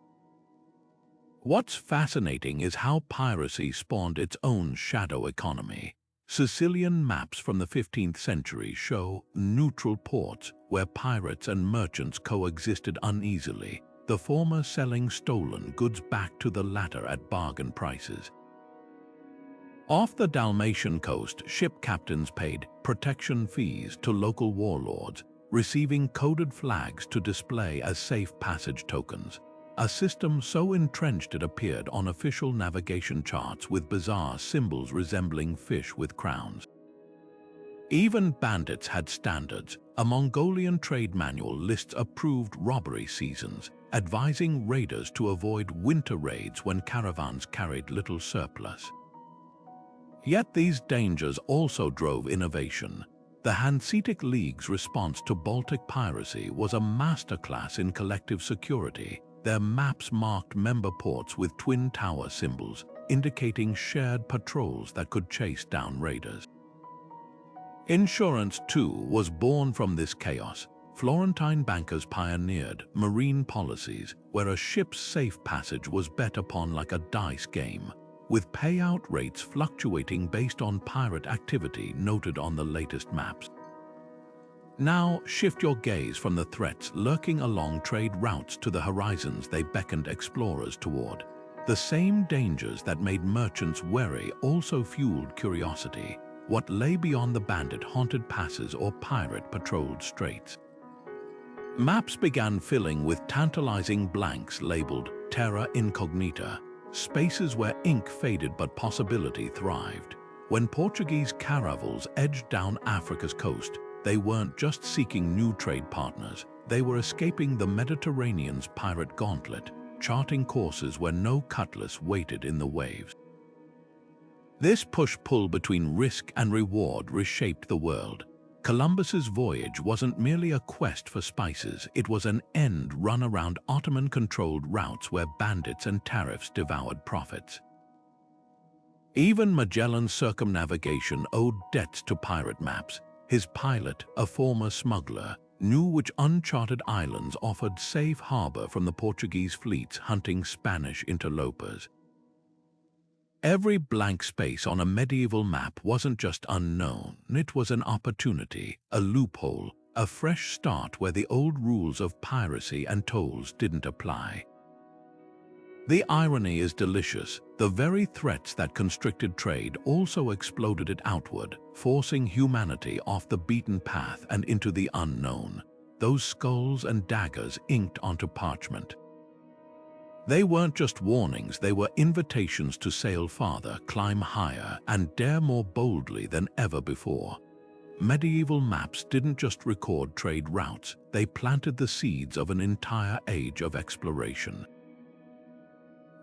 What's fascinating is how piracy spawned its own shadow economy. Sicilian maps from the 15th century show neutral ports where pirates and merchants coexisted uneasily, the former selling stolen goods back to the latter at bargain prices. Off the Dalmatian coast, ship captains paid protection fees to local warlords, receiving coded flags to display as safe passage tokens, a system so entrenched it appeared on official navigation charts with bizarre symbols resembling fish with crowns. Even bandits had standards. A Mongolian trade manual lists approved robbery seasons, advising raiders to avoid winter raids when caravans carried little surplus. Yet these dangers also drove innovation. The Hanseatic League's response to Baltic piracy was a masterclass in collective security. Their maps marked member ports with twin tower symbols, indicating shared patrols that could chase down raiders. Insurance, too, was born from this chaos. Florentine bankers pioneered marine policies where a ship's safe passage was bet upon like a dice game, with payout rates fluctuating based on pirate activity noted on the latest maps. Now, shift your gaze from the threats lurking along trade routes to the horizons they beckoned explorers toward. The same dangers that made merchants wary also fueled curiosity. What lay beyond the bandit-haunted passes or pirate-patrolled straits? Maps began filling with tantalizing blanks labeled terra incognita, spaces where ink faded but possibility thrived. When Portuguese caravels edged down Africa's coast, they weren't just seeking new trade partners, they were escaping the Mediterranean's pirate gauntlet, charting courses where no cutlass waited in the waves. This push-pull between risk and reward reshaped the world. Columbus's voyage wasn't merely a quest for spices, it was an end run around Ottoman-controlled routes where bandits and tariffs devoured profits. Even Magellan's circumnavigation owed debts to pirate maps. His pilot, a former smuggler, knew which uncharted islands offered safe harbor from the Portuguese fleets hunting Spanish interlopers. Every blank space on a medieval map wasn't just unknown, it was an opportunity, a loophole, a fresh start where the old rules of piracy and tolls didn't apply. The irony is delicious. The very threats that constricted trade also exploded it outward, forcing humanity off the beaten path and into the unknown. Those skulls and daggers inked onto parchment. They weren't just warnings, they were invitations to sail farther, climb higher, and dare more boldly than ever before. Medieval maps didn't just record trade routes, they planted the seeds of an entire age of exploration.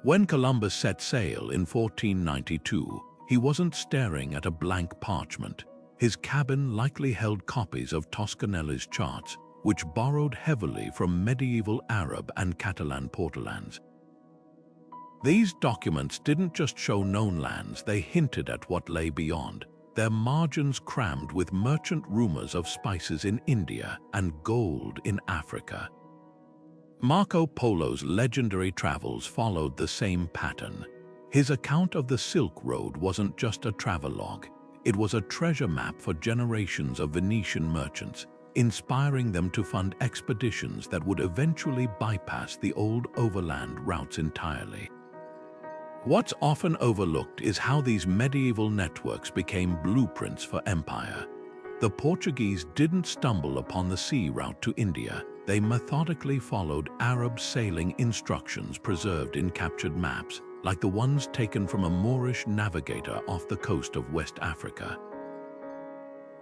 When Columbus set sail in 1492, he wasn't staring at a blank parchment. His cabin likely held copies of Toscanelli's charts, which borrowed heavily from medieval Arab and Catalan portolans. These documents didn't just show known lands, they hinted at what lay beyond, their margins crammed with merchant rumors of spices in India and gold in Africa. Marco Polo's legendary travels followed the same pattern. His account of the Silk Road wasn't just a travelogue, it was a treasure map for generations of Venetian merchants, inspiring them to fund expeditions that would eventually bypass the old overland routes entirely. What's often overlooked is how these medieval networks became blueprints for empire. The Portuguese didn't stumble upon the sea route to India. They methodically followed Arab sailing instructions preserved in captured maps, like the ones taken from a Moorish navigator off the coast of West Africa.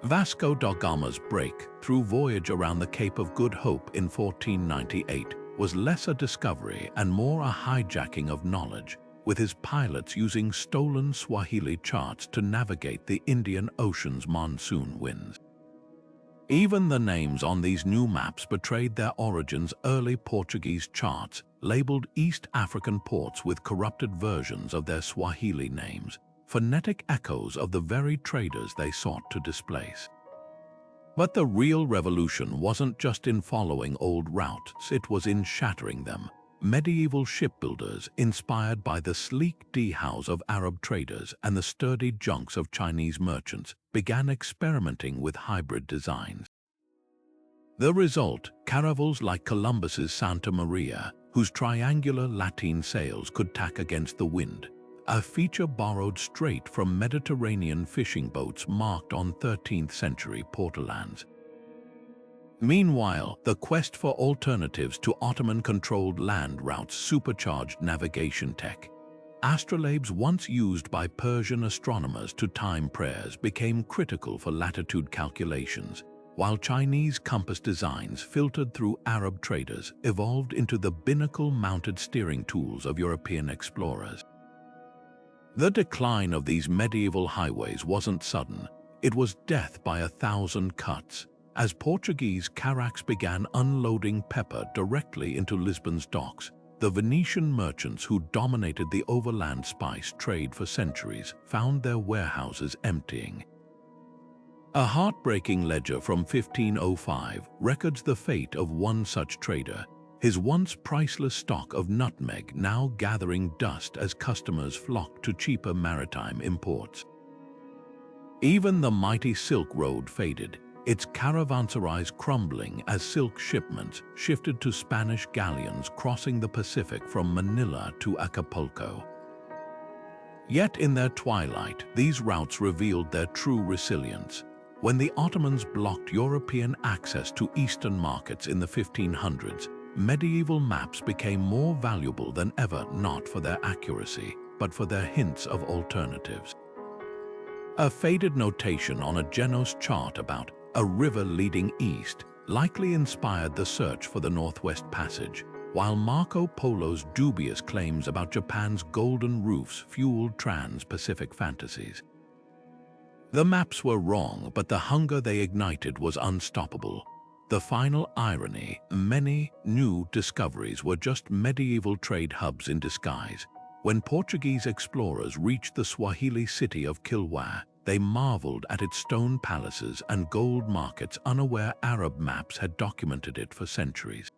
Vasco da Gama's breakthrough voyage around the Cape of Good Hope in 1498 was less a discovery and more a hijacking of knowledge, with his pilots using stolen Swahili charts to navigate the Indian Ocean's monsoon winds. Even the names on these new maps betrayed their origins. Early Portuguese charts labeled East African ports with corrupted versions of their Swahili names, phonetic echoes of the very traders they sought to displace. But the real revolution wasn't just in following old routes, it was in shattering them. Medieval shipbuilders, inspired by the sleek dhows of Arab traders and the sturdy junks of Chinese merchants, began experimenting with hybrid designs. The result, caravels like Columbus's Santa Maria, whose triangular lateen sails could tack against the wind, a feature borrowed straight from Mediterranean fishing boats marked on 13th-century portolans. Meanwhile, the quest for alternatives to Ottoman-controlled land routes supercharged navigation tech. Astrolabes once used by Persian astronomers to time prayers became critical for latitude calculations, while Chinese compass designs filtered through Arab traders evolved into the binnacle-mounted steering tools of European explorers. The decline of these medieval highways wasn't sudden, it was death by 1,000 cuts, as Portuguese carracks began unloading pepper directly into Lisbon's docks. The Venetian merchants who dominated the overland spice trade for centuries found their warehouses emptying. A heartbreaking ledger from 1505 records the fate of one such trader, his once priceless stock of nutmeg now gathering dust as customers flocked to cheaper maritime imports. Even the mighty Silk Road faded, its caravanserais crumbling as silk shipments shifted to Spanish galleons crossing the Pacific from Manila to Acapulco. Yet in their twilight, these routes revealed their true resilience. When the Ottomans blocked European access to Eastern markets in the 1500s, medieval maps became more valuable than ever, not for their accuracy, but for their hints of alternatives. A faded notation on a Genos chart about a river leading east likely inspired the search for the Northwest Passage, while Marco Polo's dubious claims about Japan's golden roofs fueled trans-Pacific fantasies. The maps were wrong, but the hunger they ignited was unstoppable. The final irony: many new discoveries were just medieval trade hubs in disguise. When Portuguese explorers reached the Swahili city of Kilwa, they marveled at its stone palaces and gold markets, unaware Arab maps had documented it for centuries.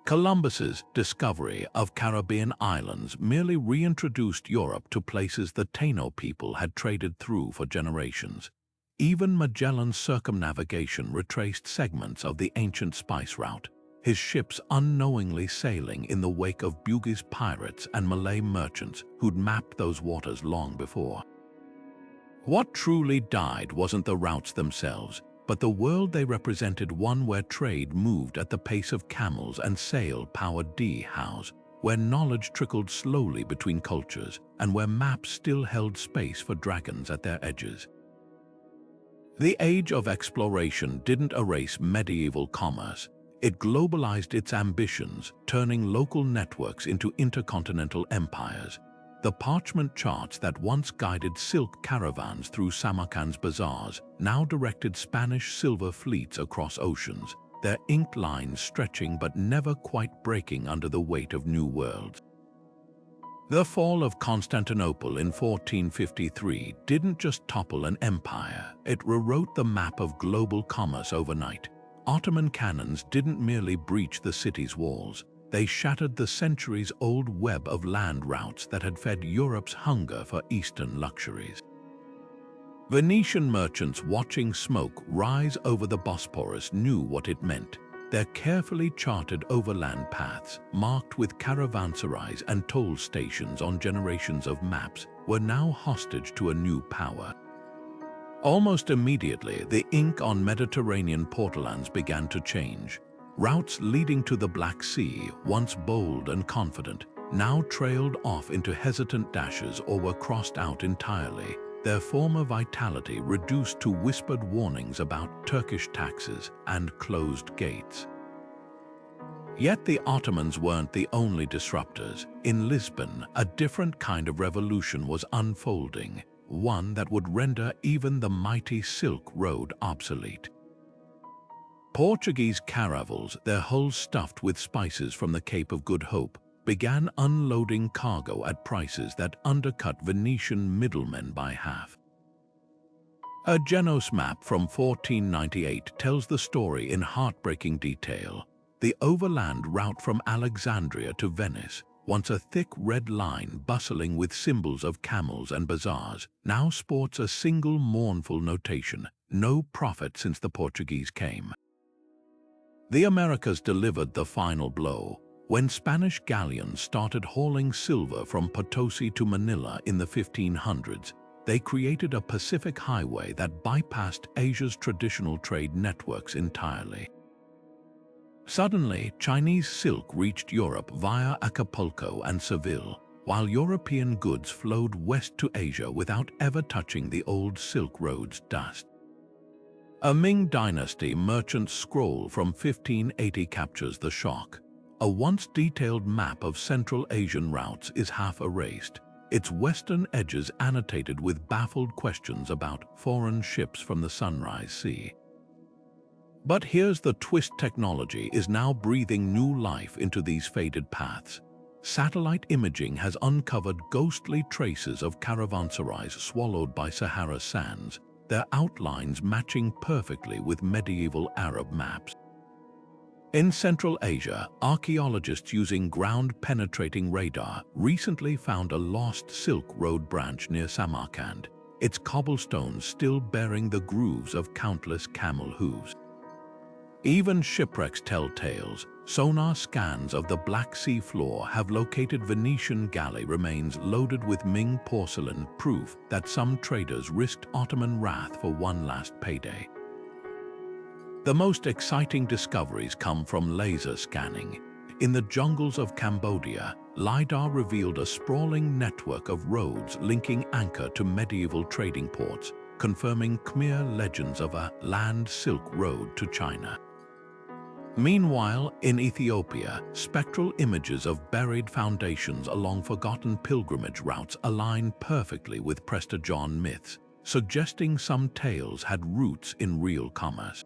Columbus's discovery of Caribbean islands merely reintroduced Europe to places the Taino people had traded through for generations. Even Magellan's circumnavigation retraced segments of the ancient spice route, his ships unknowingly sailing in the wake of Bugis pirates and Malay merchants who'd mapped those waters long before. What truly died wasn't the routes themselves, but the world they represented, one where trade moved at the pace of camels and sail-powered dhows, where knowledge trickled slowly between cultures, and where maps still held space for dragons at their edges. The age of exploration didn't erase medieval commerce. It globalized its ambitions, turning local networks into intercontinental empires. The parchment charts that once guided silk caravans through Samarkand's bazaars now directed Spanish silver fleets across oceans, their inked lines stretching but never quite breaking under the weight of new worlds. The fall of Constantinople in 1453 didn't just topple an empire, it rewrote the map of global commerce overnight. Ottoman cannons didn't merely breach the city's walls, they shattered the centuries-old web of land routes that had fed Europe's hunger for Eastern luxuries. Venetian merchants watching smoke rise over the Bosporus knew what it meant. Their carefully charted overland paths, marked with caravanserais and toll stations on generations of maps, were now hostage to a new power. Almost immediately, the ink on Mediterranean portolans began to change. Routes leading to the Black Sea, once bold and confident, now trailed off into hesitant dashes or were crossed out entirely, their former vitality reduced to whispered warnings about Turkish taxes and closed gates. Yet the Ottomans weren't the only disruptors. In Lisbon, a different kind of revolution was unfolding, one that would render even the mighty Silk Road obsolete. Portuguese caravels, their hulls stuffed with spices from the Cape of Good Hope, began unloading cargo at prices that undercut Venetian middlemen by half. A Genos map from 1498 tells the story in heartbreaking detail. The overland route from Alexandria to Venice, once a thick red line bustling with symbols of camels and bazaars, now sports a single mournful notation: no profit since the Portuguese came. The Americas delivered the final blow. When Spanish galleons started hauling silver from Potosi to Manila in the 1500s, they created a Pacific highway that bypassed Asia's traditional trade networks entirely. Suddenly, Chinese silk reached Europe via Acapulco and Seville, while European goods flowed west to Asia without ever touching the old Silk Road's dust. A Ming Dynasty merchant scroll from 1580 captures the shock. A once detailed map of Central Asian routes is half erased, its western edges annotated with baffled questions about foreign ships from the Sunrise Sea. But here's the twist: technology is now breathing new life into these faded paths. Satellite imaging has uncovered ghostly traces of caravanserais swallowed by Sahara sands, their outlines matching perfectly with medieval Arab maps. In Central Asia, archaeologists using ground-penetrating radar recently found a lost Silk Road branch near Samarkand, its cobblestones still bearing the grooves of countless camel hooves. Even shipwrecks tell tales. Sonar scans of the Black Sea floor have located Venetian galley remains loaded with Ming porcelain, proof that some traders risked Ottoman wrath for one last payday. The most exciting discoveries come from laser scanning. In the jungles of Cambodia, LiDAR revealed a sprawling network of roads linking Angkor to medieval trading ports, confirming Khmer legends of a land Silk Road to China. Meanwhile, in Ethiopia, spectral images of buried foundations along forgotten pilgrimage routes align perfectly with Prester John myths, suggesting some tales had roots in real commerce.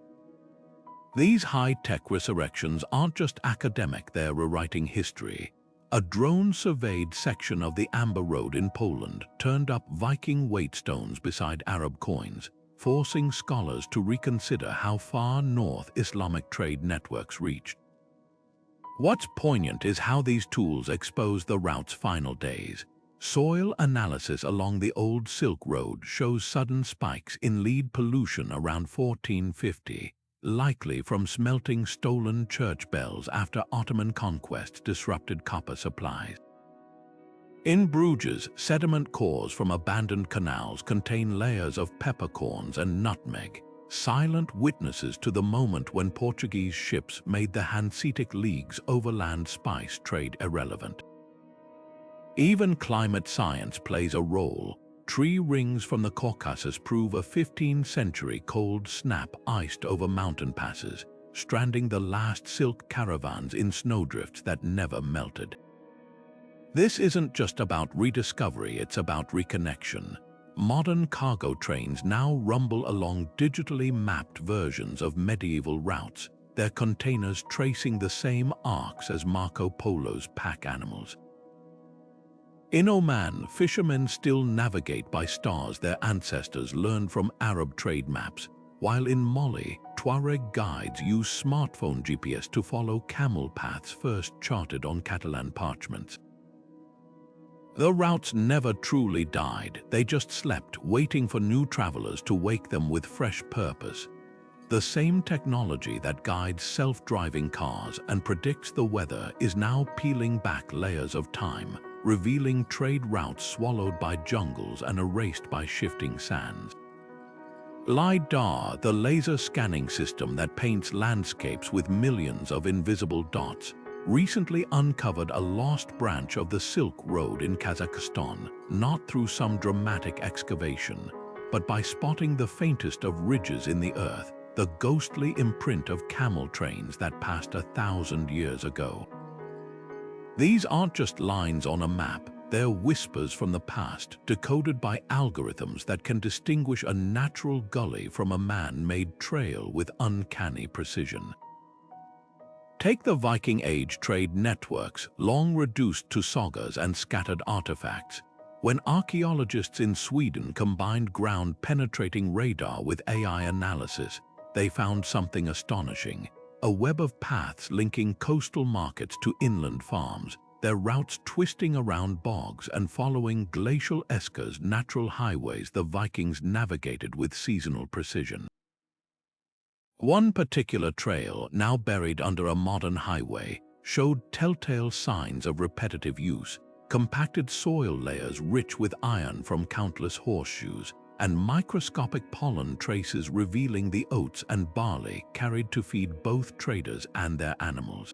These high-tech resurrections aren't just academic, they're rewriting history. A drone-surveyed section of the Amber Road in Poland turned up Viking waitstones beside Arab coins, forcing scholars to reconsider how far north Islamic trade networks reached. What's poignant is how these tools expose the route's final days. Soil analysis along the old Silk Road shows sudden spikes in lead pollution around 1450, likely from smelting stolen church bells after Ottoman conquest disrupted copper supplies. In Bruges, sediment cores from abandoned canals contain layers of peppercorns and nutmeg, silent witnesses to the moment when Portuguese ships made the Hanseatic League's overland spice trade irrelevant. Even climate science plays a role. Tree rings from the Caucasus prove a 15th-century cold snap iced over mountain passes, stranding the last silk caravans in snowdrifts that never melted. This isn't just about rediscovery, it's about reconnection. Modern cargo trains now rumble along digitally mapped versions of medieval routes, their containers tracing the same arcs as Marco Polo's pack animals. In Oman, fishermen still navigate by stars their ancestors learned from Arab trade maps, while in Mali, Tuareg guides use smartphone GPS to follow camel paths first charted on Catalan parchments. The routes never truly died, they just slept, waiting for new travelers to wake them with fresh purpose. The same technology that guides self-driving cars and predicts the weather is now peeling back layers of time, revealing trade routes swallowed by jungles and erased by shifting sands. LiDAR, the laser scanning system that paints landscapes with millions of invisible dots, recently uncovered a lost branch of the Silk Road in Kazakhstan, not through some dramatic excavation, but by spotting the faintest of ridges in the earth, the ghostly imprint of camel trains that passed 1,000 years ago. These aren't just lines on a map, they're whispers from the past, decoded by algorithms that can distinguish a natural gully from a man-made trail with uncanny precision. Take the Viking Age trade networks, long reduced to sagas and scattered artifacts. When archaeologists in Sweden combined ground-penetrating radar with AI analysis, they found something astonishing. A web of paths linking coastal markets to inland farms, their routes twisting around bogs and following glacial eskers, natural highways the Vikings navigated with seasonal precision. One particular trail, now buried under a modern highway, showed telltale signs of repetitive use, compacted soil layers rich with iron from countless horseshoes, and microscopic pollen traces revealing the oats and barley carried to feed both traders and their animals.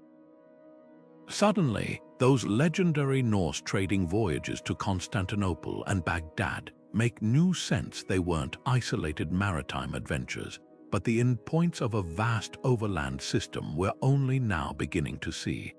Suddenly, those legendary Norse trading voyages to Constantinople and Baghdad make new sense. They weren't isolated maritime adventures, but the endpoints of a vast overland system we're only now beginning to see.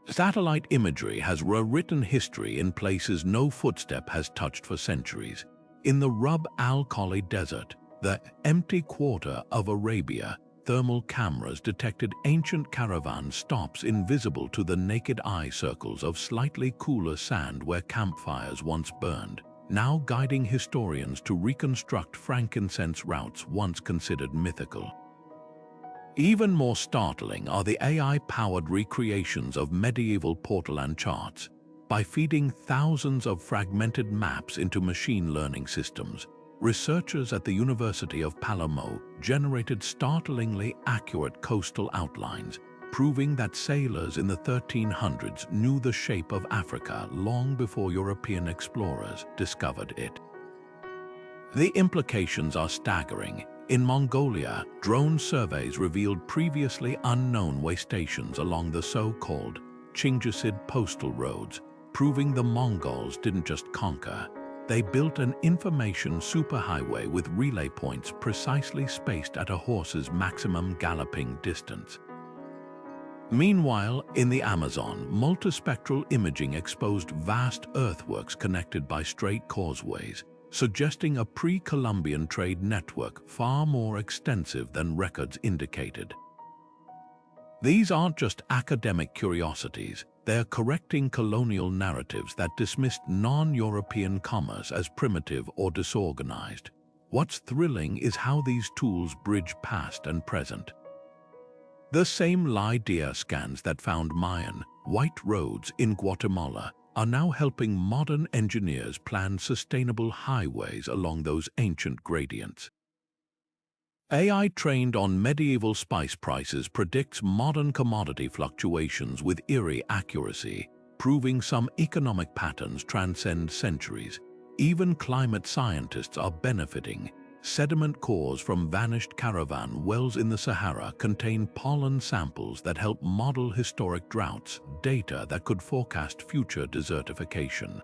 Satellite imagery has rewritten history in places no footstep has touched for centuries. In the Rub al-Khali Desert, the empty quarter of Arabia, thermal cameras detected ancient caravan stops invisible to the naked eye, circles of slightly cooler sand where campfires once burned, now guiding historians to reconstruct frankincense routes once considered mythical. Even more startling are the AI-powered recreations of medieval portolan charts. By feeding thousands of fragmented maps into machine learning systems, researchers at the University of Palermo generated startlingly accurate coastal outlines, proving that sailors in the 1300s knew the shape of Africa long before European explorers discovered it. The implications are staggering. In Mongolia, drone surveys revealed previously unknown way stations along the so-called Chinggisid postal roads, proving the Mongols didn't just conquer, they built an information superhighway with relay points precisely spaced at a horse's maximum galloping distance. Meanwhile, in the Amazon, multispectral imaging exposed vast earthworks connected by straight causeways, suggesting a pre-Columbian trade network far more extensive than records indicated. These aren't just academic curiosities, they're correcting colonial narratives that dismissed non-European commerce as primitive or disorganized. What's thrilling is how these tools bridge past and present. The same LiDAR scans that found Mayan, white roads in Guatemala are now helping modern engineers plan sustainable highways along those ancient gradients. AI trained on medieval spice prices predicts modern commodity fluctuations with eerie accuracy, proving some economic patterns transcend centuries. Even climate scientists are benefiting. Sediment cores from vanished caravan wells in the Sahara contain pollen samples that help model historic droughts, data that could forecast future desertification.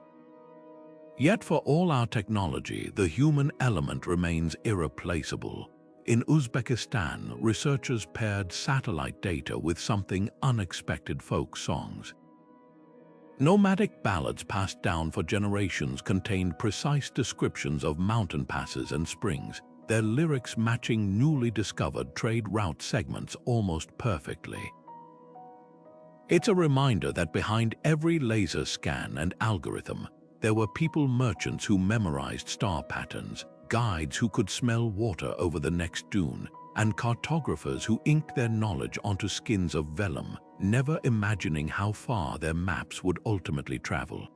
Yet for all our technology, the human element remains irreplaceable. In Uzbekistan, researchers paired satellite data with something unexpected: folk songs. Nomadic ballads passed down for generations contained precise descriptions of mountain passes and springs, their lyrics matching newly discovered trade route segments almost perfectly. It's a reminder that behind every laser scan and algorithm, there were people merchants who memorized star patterns, guides who could smell water over the next dune, and cartographers who inked their knowledge onto skins of vellum, never imagining how far their maps would ultimately travel.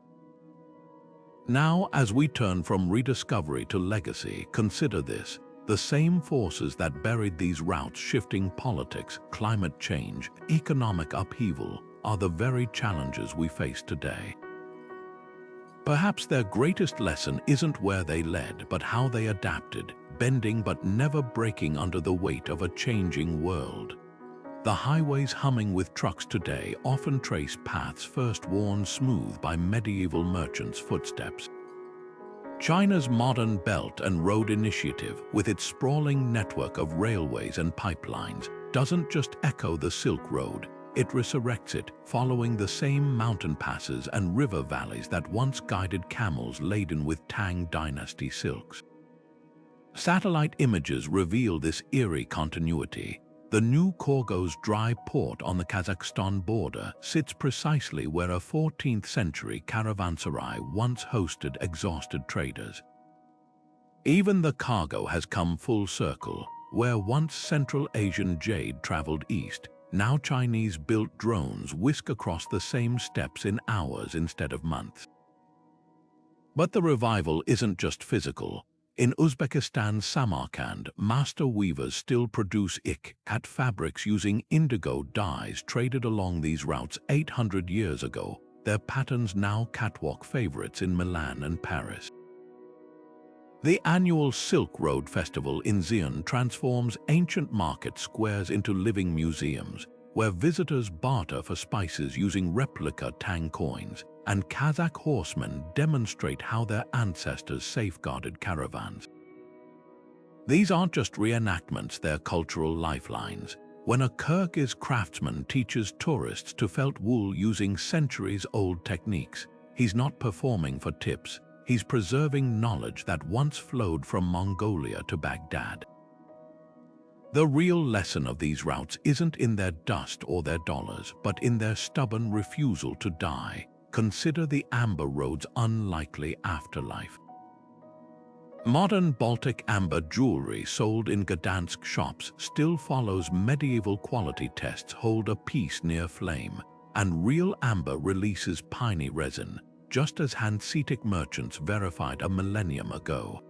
Now, as we turn from rediscovery to legacy, consider this: the same forces that buried these routes shifting politics, climate change, economic upheaval, are the very challenges we face today. Perhaps their greatest lesson isn't where they led, but how they adapted, bending but never breaking under the weight of a changing world. The highways humming with trucks today often trace paths first worn smooth by medieval merchants' footsteps. China's modern Belt and Road Initiative, with its sprawling network of railways and pipelines, doesn't just echo the Silk Road, it resurrects it, following the same mountain passes and river valleys that once guided camels laden with Tang Dynasty silks. Satellite images reveal this eerie continuity. The new Korgo's dry port on the Kazakhstan border sits precisely where a 14th century caravanserai once hosted exhausted traders. Even the cargo has come full circle. Where once Central Asian jade traveled east, now Chinese-built drones whisk across the same steppes in hours instead of months. But the revival isn't just physical. In Uzbekistan's Samarkand, master weavers still produce ikat fabrics using indigo dyes traded along these routes 800 years ago, their patterns now catwalk favorites in Milan and Paris. The annual Silk Road Festival in Xi'an transforms ancient market squares into living museums, where visitors barter for spices using replica Tang coins, and Kazakh horsemen demonstrate how their ancestors safeguarded caravans. These aren't just reenactments, they're cultural lifelines. When a Kyrgyz craftsman teaches tourists to felt wool using centuries-old techniques, he's not performing for tips. He's preserving knowledge that once flowed from Mongolia to Baghdad. The real lesson of these routes isn't in their dust or their dollars, but in their stubborn refusal to die. Consider the Amber Road's unlikely afterlife. Modern Baltic amber jewelry sold in Gdansk shops still follows medieval quality tests: hold a piece near flame, and real amber releases piney resin, just as Hanseatic merchants verified a millennium ago.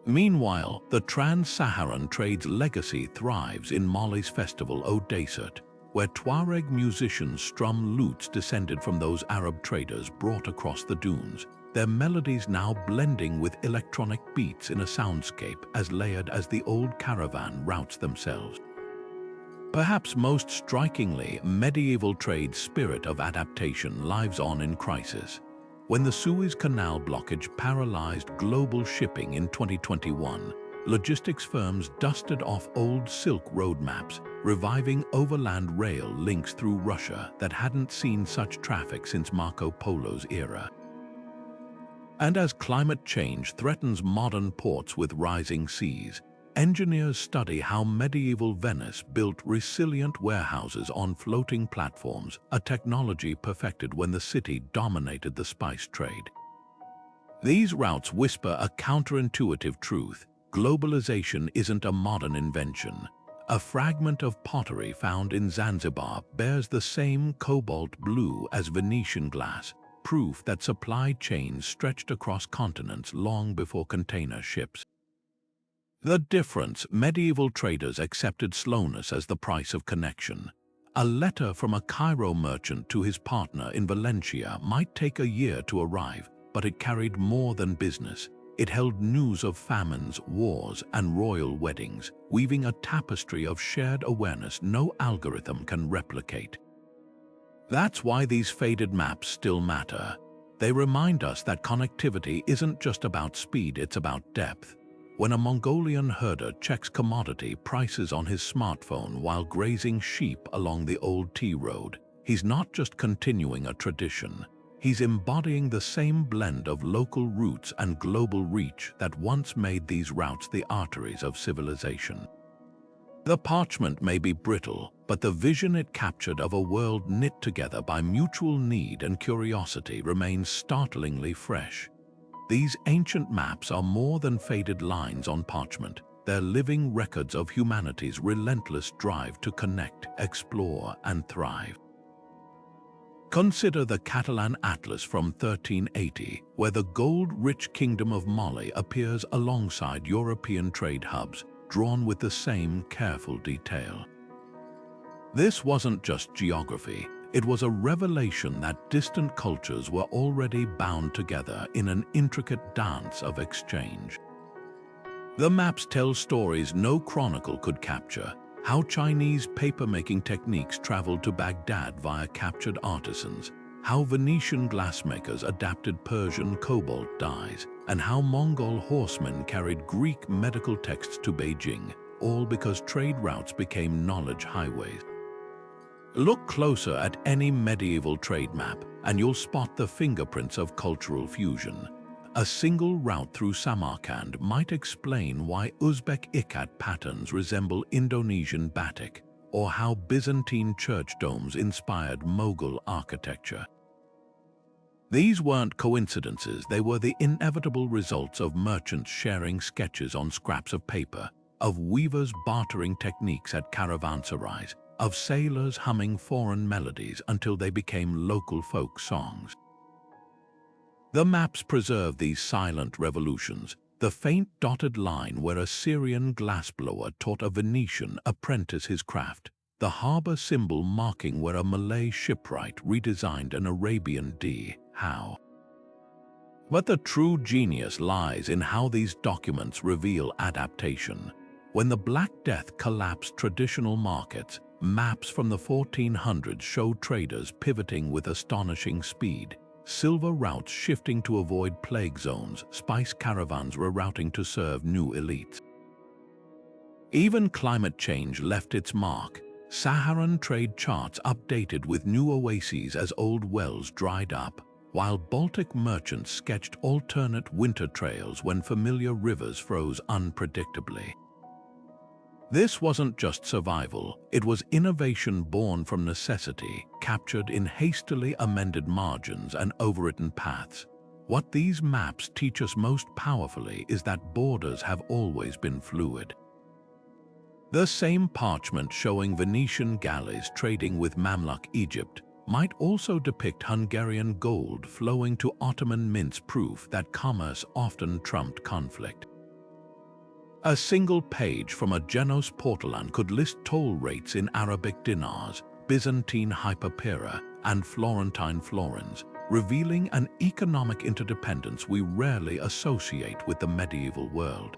Meanwhile, the trans-Saharan trade's legacy thrives in Mali's festival Odesert, where Tuareg musicians strum lutes descended from those Arab traders brought across the dunes, their melodies now blending with electronic beats in a soundscape as layered as the old caravan routes themselves. Perhaps most strikingly, medieval trade's spirit of adaptation lives on in crisis. When the Suez Canal blockage paralyzed global shipping in 2021, logistics firms dusted off old Silk Road maps, reviving overland rail links through Russia that hadn't seen such traffic since Marco Polo's era. And as climate change threatens modern ports with rising seas, engineers study how medieval Venice built resilient warehouses on floating platforms, a technology perfected when the city dominated the spice trade. These routes whisper a counterintuitive truth: globalization isn't a modern invention. A fragment of pottery found in Zanzibar bears the same cobalt blue as Venetian glass, proof that supply chains stretched across continents long before container ships. The difference: medieval traders accepted slowness as the price of connection. A letter from a Cairo merchant to his partner in Valencia might take a year to arrive, but it carried more than business. It held news of famines, wars, and royal weddings, weaving a tapestry of shared awareness no algorithm can replicate. That's why these faded maps still matter. They remind us that connectivity isn't just about speed, it's about depth. When a Mongolian herder checks commodity prices on his smartphone while grazing sheep along the old tea road, he's not just continuing a tradition. He's embodying the same blend of local roots and global reach that once made these routes the arteries of civilization. The parchment may be brittle, but the vision it captured of a world knit together by mutual need and curiosity remains startlingly fresh. These ancient maps are more than faded lines on parchment. They're living records of humanity's relentless drive to connect, explore, and thrive. Consider the Catalan Atlas from 1380, where the gold-rich kingdom of Mali appears alongside European trade hubs, drawn with the same careful detail. This wasn't just geography. It was a revelation that distant cultures were already bound together in an intricate dance of exchange. The maps tell stories no chronicle could capture: how Chinese paper-making techniques traveled to Baghdad via captured artisans, how Venetian glassmakers adapted Persian cobalt dyes, and how Mongol horsemen carried Greek medical texts to Beijing, all because trade routes became knowledge highways. Look closer at any medieval trade map, and you'll spot the fingerprints of cultural fusion. A single route through Samarkand might explain why Uzbek ikat patterns resemble Indonesian batik, or how Byzantine church domes inspired Mughal architecture. These weren't coincidences, they were the inevitable results of merchants sharing sketches on scraps of paper, of weavers bartering techniques at caravanserais, of sailors humming foreign melodies until they became local folk songs. The maps preserve these silent revolutions: the faint dotted line where a Syrian glassblower taught a Venetian apprentice his craft, the harbor symbol marking where a Malay shipwright redesigned an Arabian how. But the true genius lies in how these documents reveal adaptation. When the Black Death collapsed traditional markets, maps from the 1400s show traders pivoting with astonishing speed. Silver routes shifting to avoid plague zones, spice caravans rerouting to serve new elites. Even climate change left its mark. Saharan trade charts updated with new oases as old wells dried up, while Baltic merchants sketched alternate winter trails when familiar rivers froze unpredictably. This wasn't just survival, it was innovation born from necessity, captured in hastily amended margins and overwritten paths. What these maps teach us most powerfully is that borders have always been fluid. The same parchment showing Venetian galleys trading with Mamluk Egypt might also depict Hungarian gold flowing to Ottoman mints, proof that commerce often trumped conflict. A single page from a Genos portolan could list toll rates in Arabic dinars, Byzantine hyperpera, and Florentine florins, revealing an economic interdependence we rarely associate with the medieval world.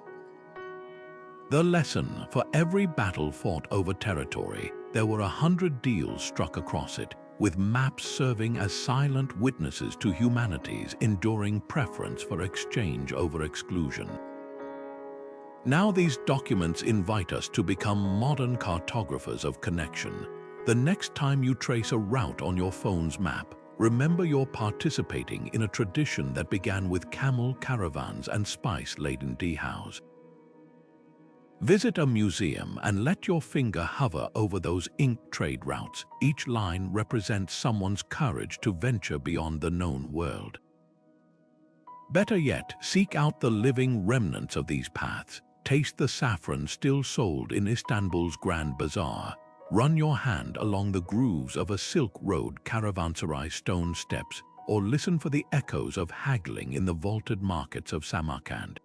The lesson: for every battle fought over territory, there were 100 deals struck across it, with maps serving as silent witnesses to humanity's enduring preference for exchange over exclusion. Now these documents invite us to become modern cartographers of connection. The next time you trace a route on your phone's map, remember you're participating in a tradition that began with camel caravans and spice-laden dhows. Visit a museum and let your finger hover over those ink trade routes. Each line represents someone's courage to venture beyond the known world. Better yet, seek out the living remnants of these paths. Taste the saffron still sold in Istanbul's Grand Bazaar. Run your hand along the grooves of a Silk Road caravanserai stone steps, or listen for the echoes of haggling in the vaulted markets of Samarkand.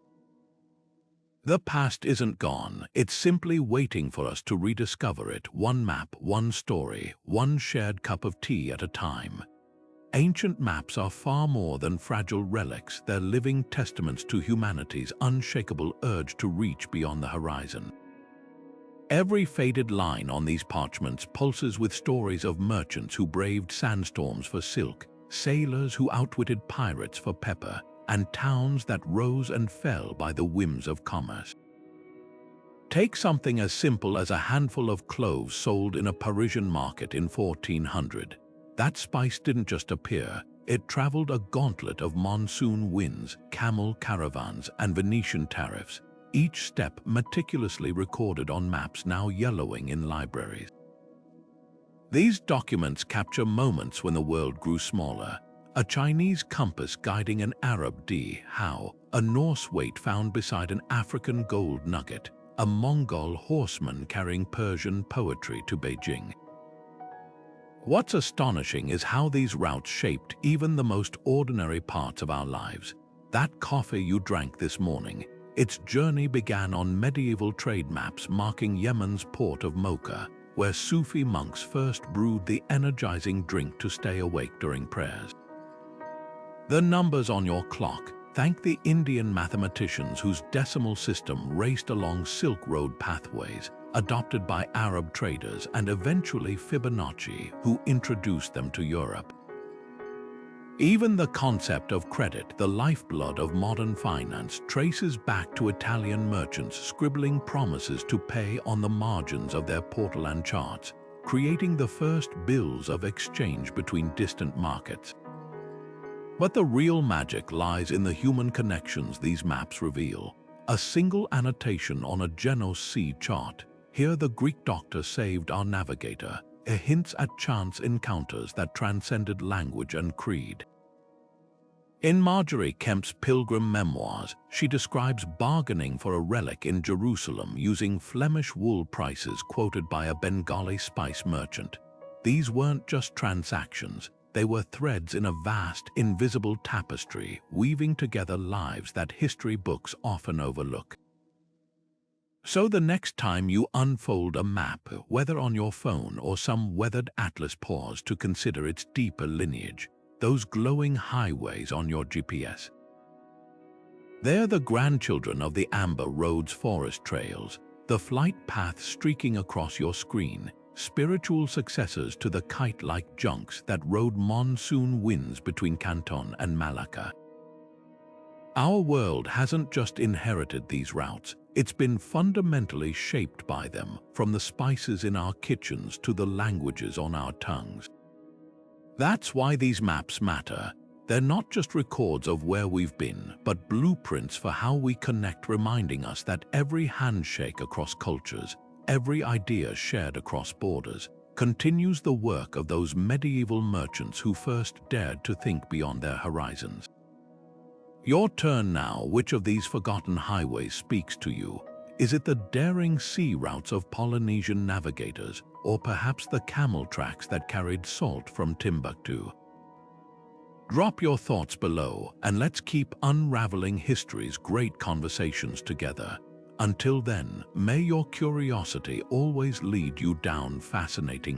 The past isn't gone, it's simply waiting for us to rediscover it, one map, one story, one shared cup of tea at a time. Ancient maps are far more than fragile relics, they're living testaments to humanity's unshakable urge to reach beyond the horizon. Every faded line on these parchments pulses with stories of merchants who braved sandstorms for silk, sailors who outwitted pirates for pepper, and towns that rose and fell by the whims of commerce. Take something as simple as a handful of cloves sold in a Parisian market in 1400. That spice didn't just appear, it traveled a gauntlet of monsoon winds, camel caravans, and Venetian tariffs, each step meticulously recorded on maps now yellowing in libraries. These documents capture moments when the world grew smaller. A Chinese compass guiding an Arab dhow, a Norse weight found beside an African gold nugget, a Mongol horseman carrying Persian poetry to Beijing. What's astonishing is how these routes shaped even the most ordinary parts of our lives. That coffee you drank this morning, its journey began on medieval trade maps marking Yemen's port of Mocha, where Sufi monks first brewed the energizing drink to stay awake during prayers. The numbers on your clock thank the Indian mathematicians whose decimal system raced along Silk Road pathways, adopted by Arab traders and eventually Fibonacci, who introduced them to Europe. Even the concept of credit, the lifeblood of modern finance, traces back to Italian merchants scribbling promises to pay on the margins of their portolan charts, creating the first bills of exchange between distant markets. But the real magic lies in the human connections these maps reveal. A single annotation on a Genos Sea chart. Here the Greek doctor saved our navigator, a hint at chance encounters that transcended language and creed. In Marjorie Kemp's Pilgrim Memoirs, she describes bargaining for a relic in Jerusalem using Flemish wool prices quoted by a Bengali spice merchant. These weren't just transactions, they were threads in a vast, invisible tapestry, weaving together lives that history books often overlook. So the next time you unfold a map, whether on your phone or some weathered atlas, pause to consider its deeper lineage, those glowing highways on your GPS. They're the grandchildren of the Amber Roads forest trails, the flight paths streaking across your screen, spiritual successors to the kite-like junks that rode monsoon winds between Canton and Malacca. Our world hasn't just inherited these routes, it's been fundamentally shaped by them, from the spices in our kitchens to the languages on our tongues. That's why these maps matter. They're not just records of where we've been, but blueprints for how we connect, reminding us that every handshake across cultures, every idea shared across borders, continues the work of those medieval merchants who first dared to think beyond their horizons. Your turn now. Which of these forgotten highways speaks to you? Is it the daring sea routes of Polynesian navigators, or perhaps the camel tracks that carried salt from Timbuktu? Drop your thoughts below, and let's keep unraveling history's great conversations together. Until then, may your curiosity always lead you down fascinating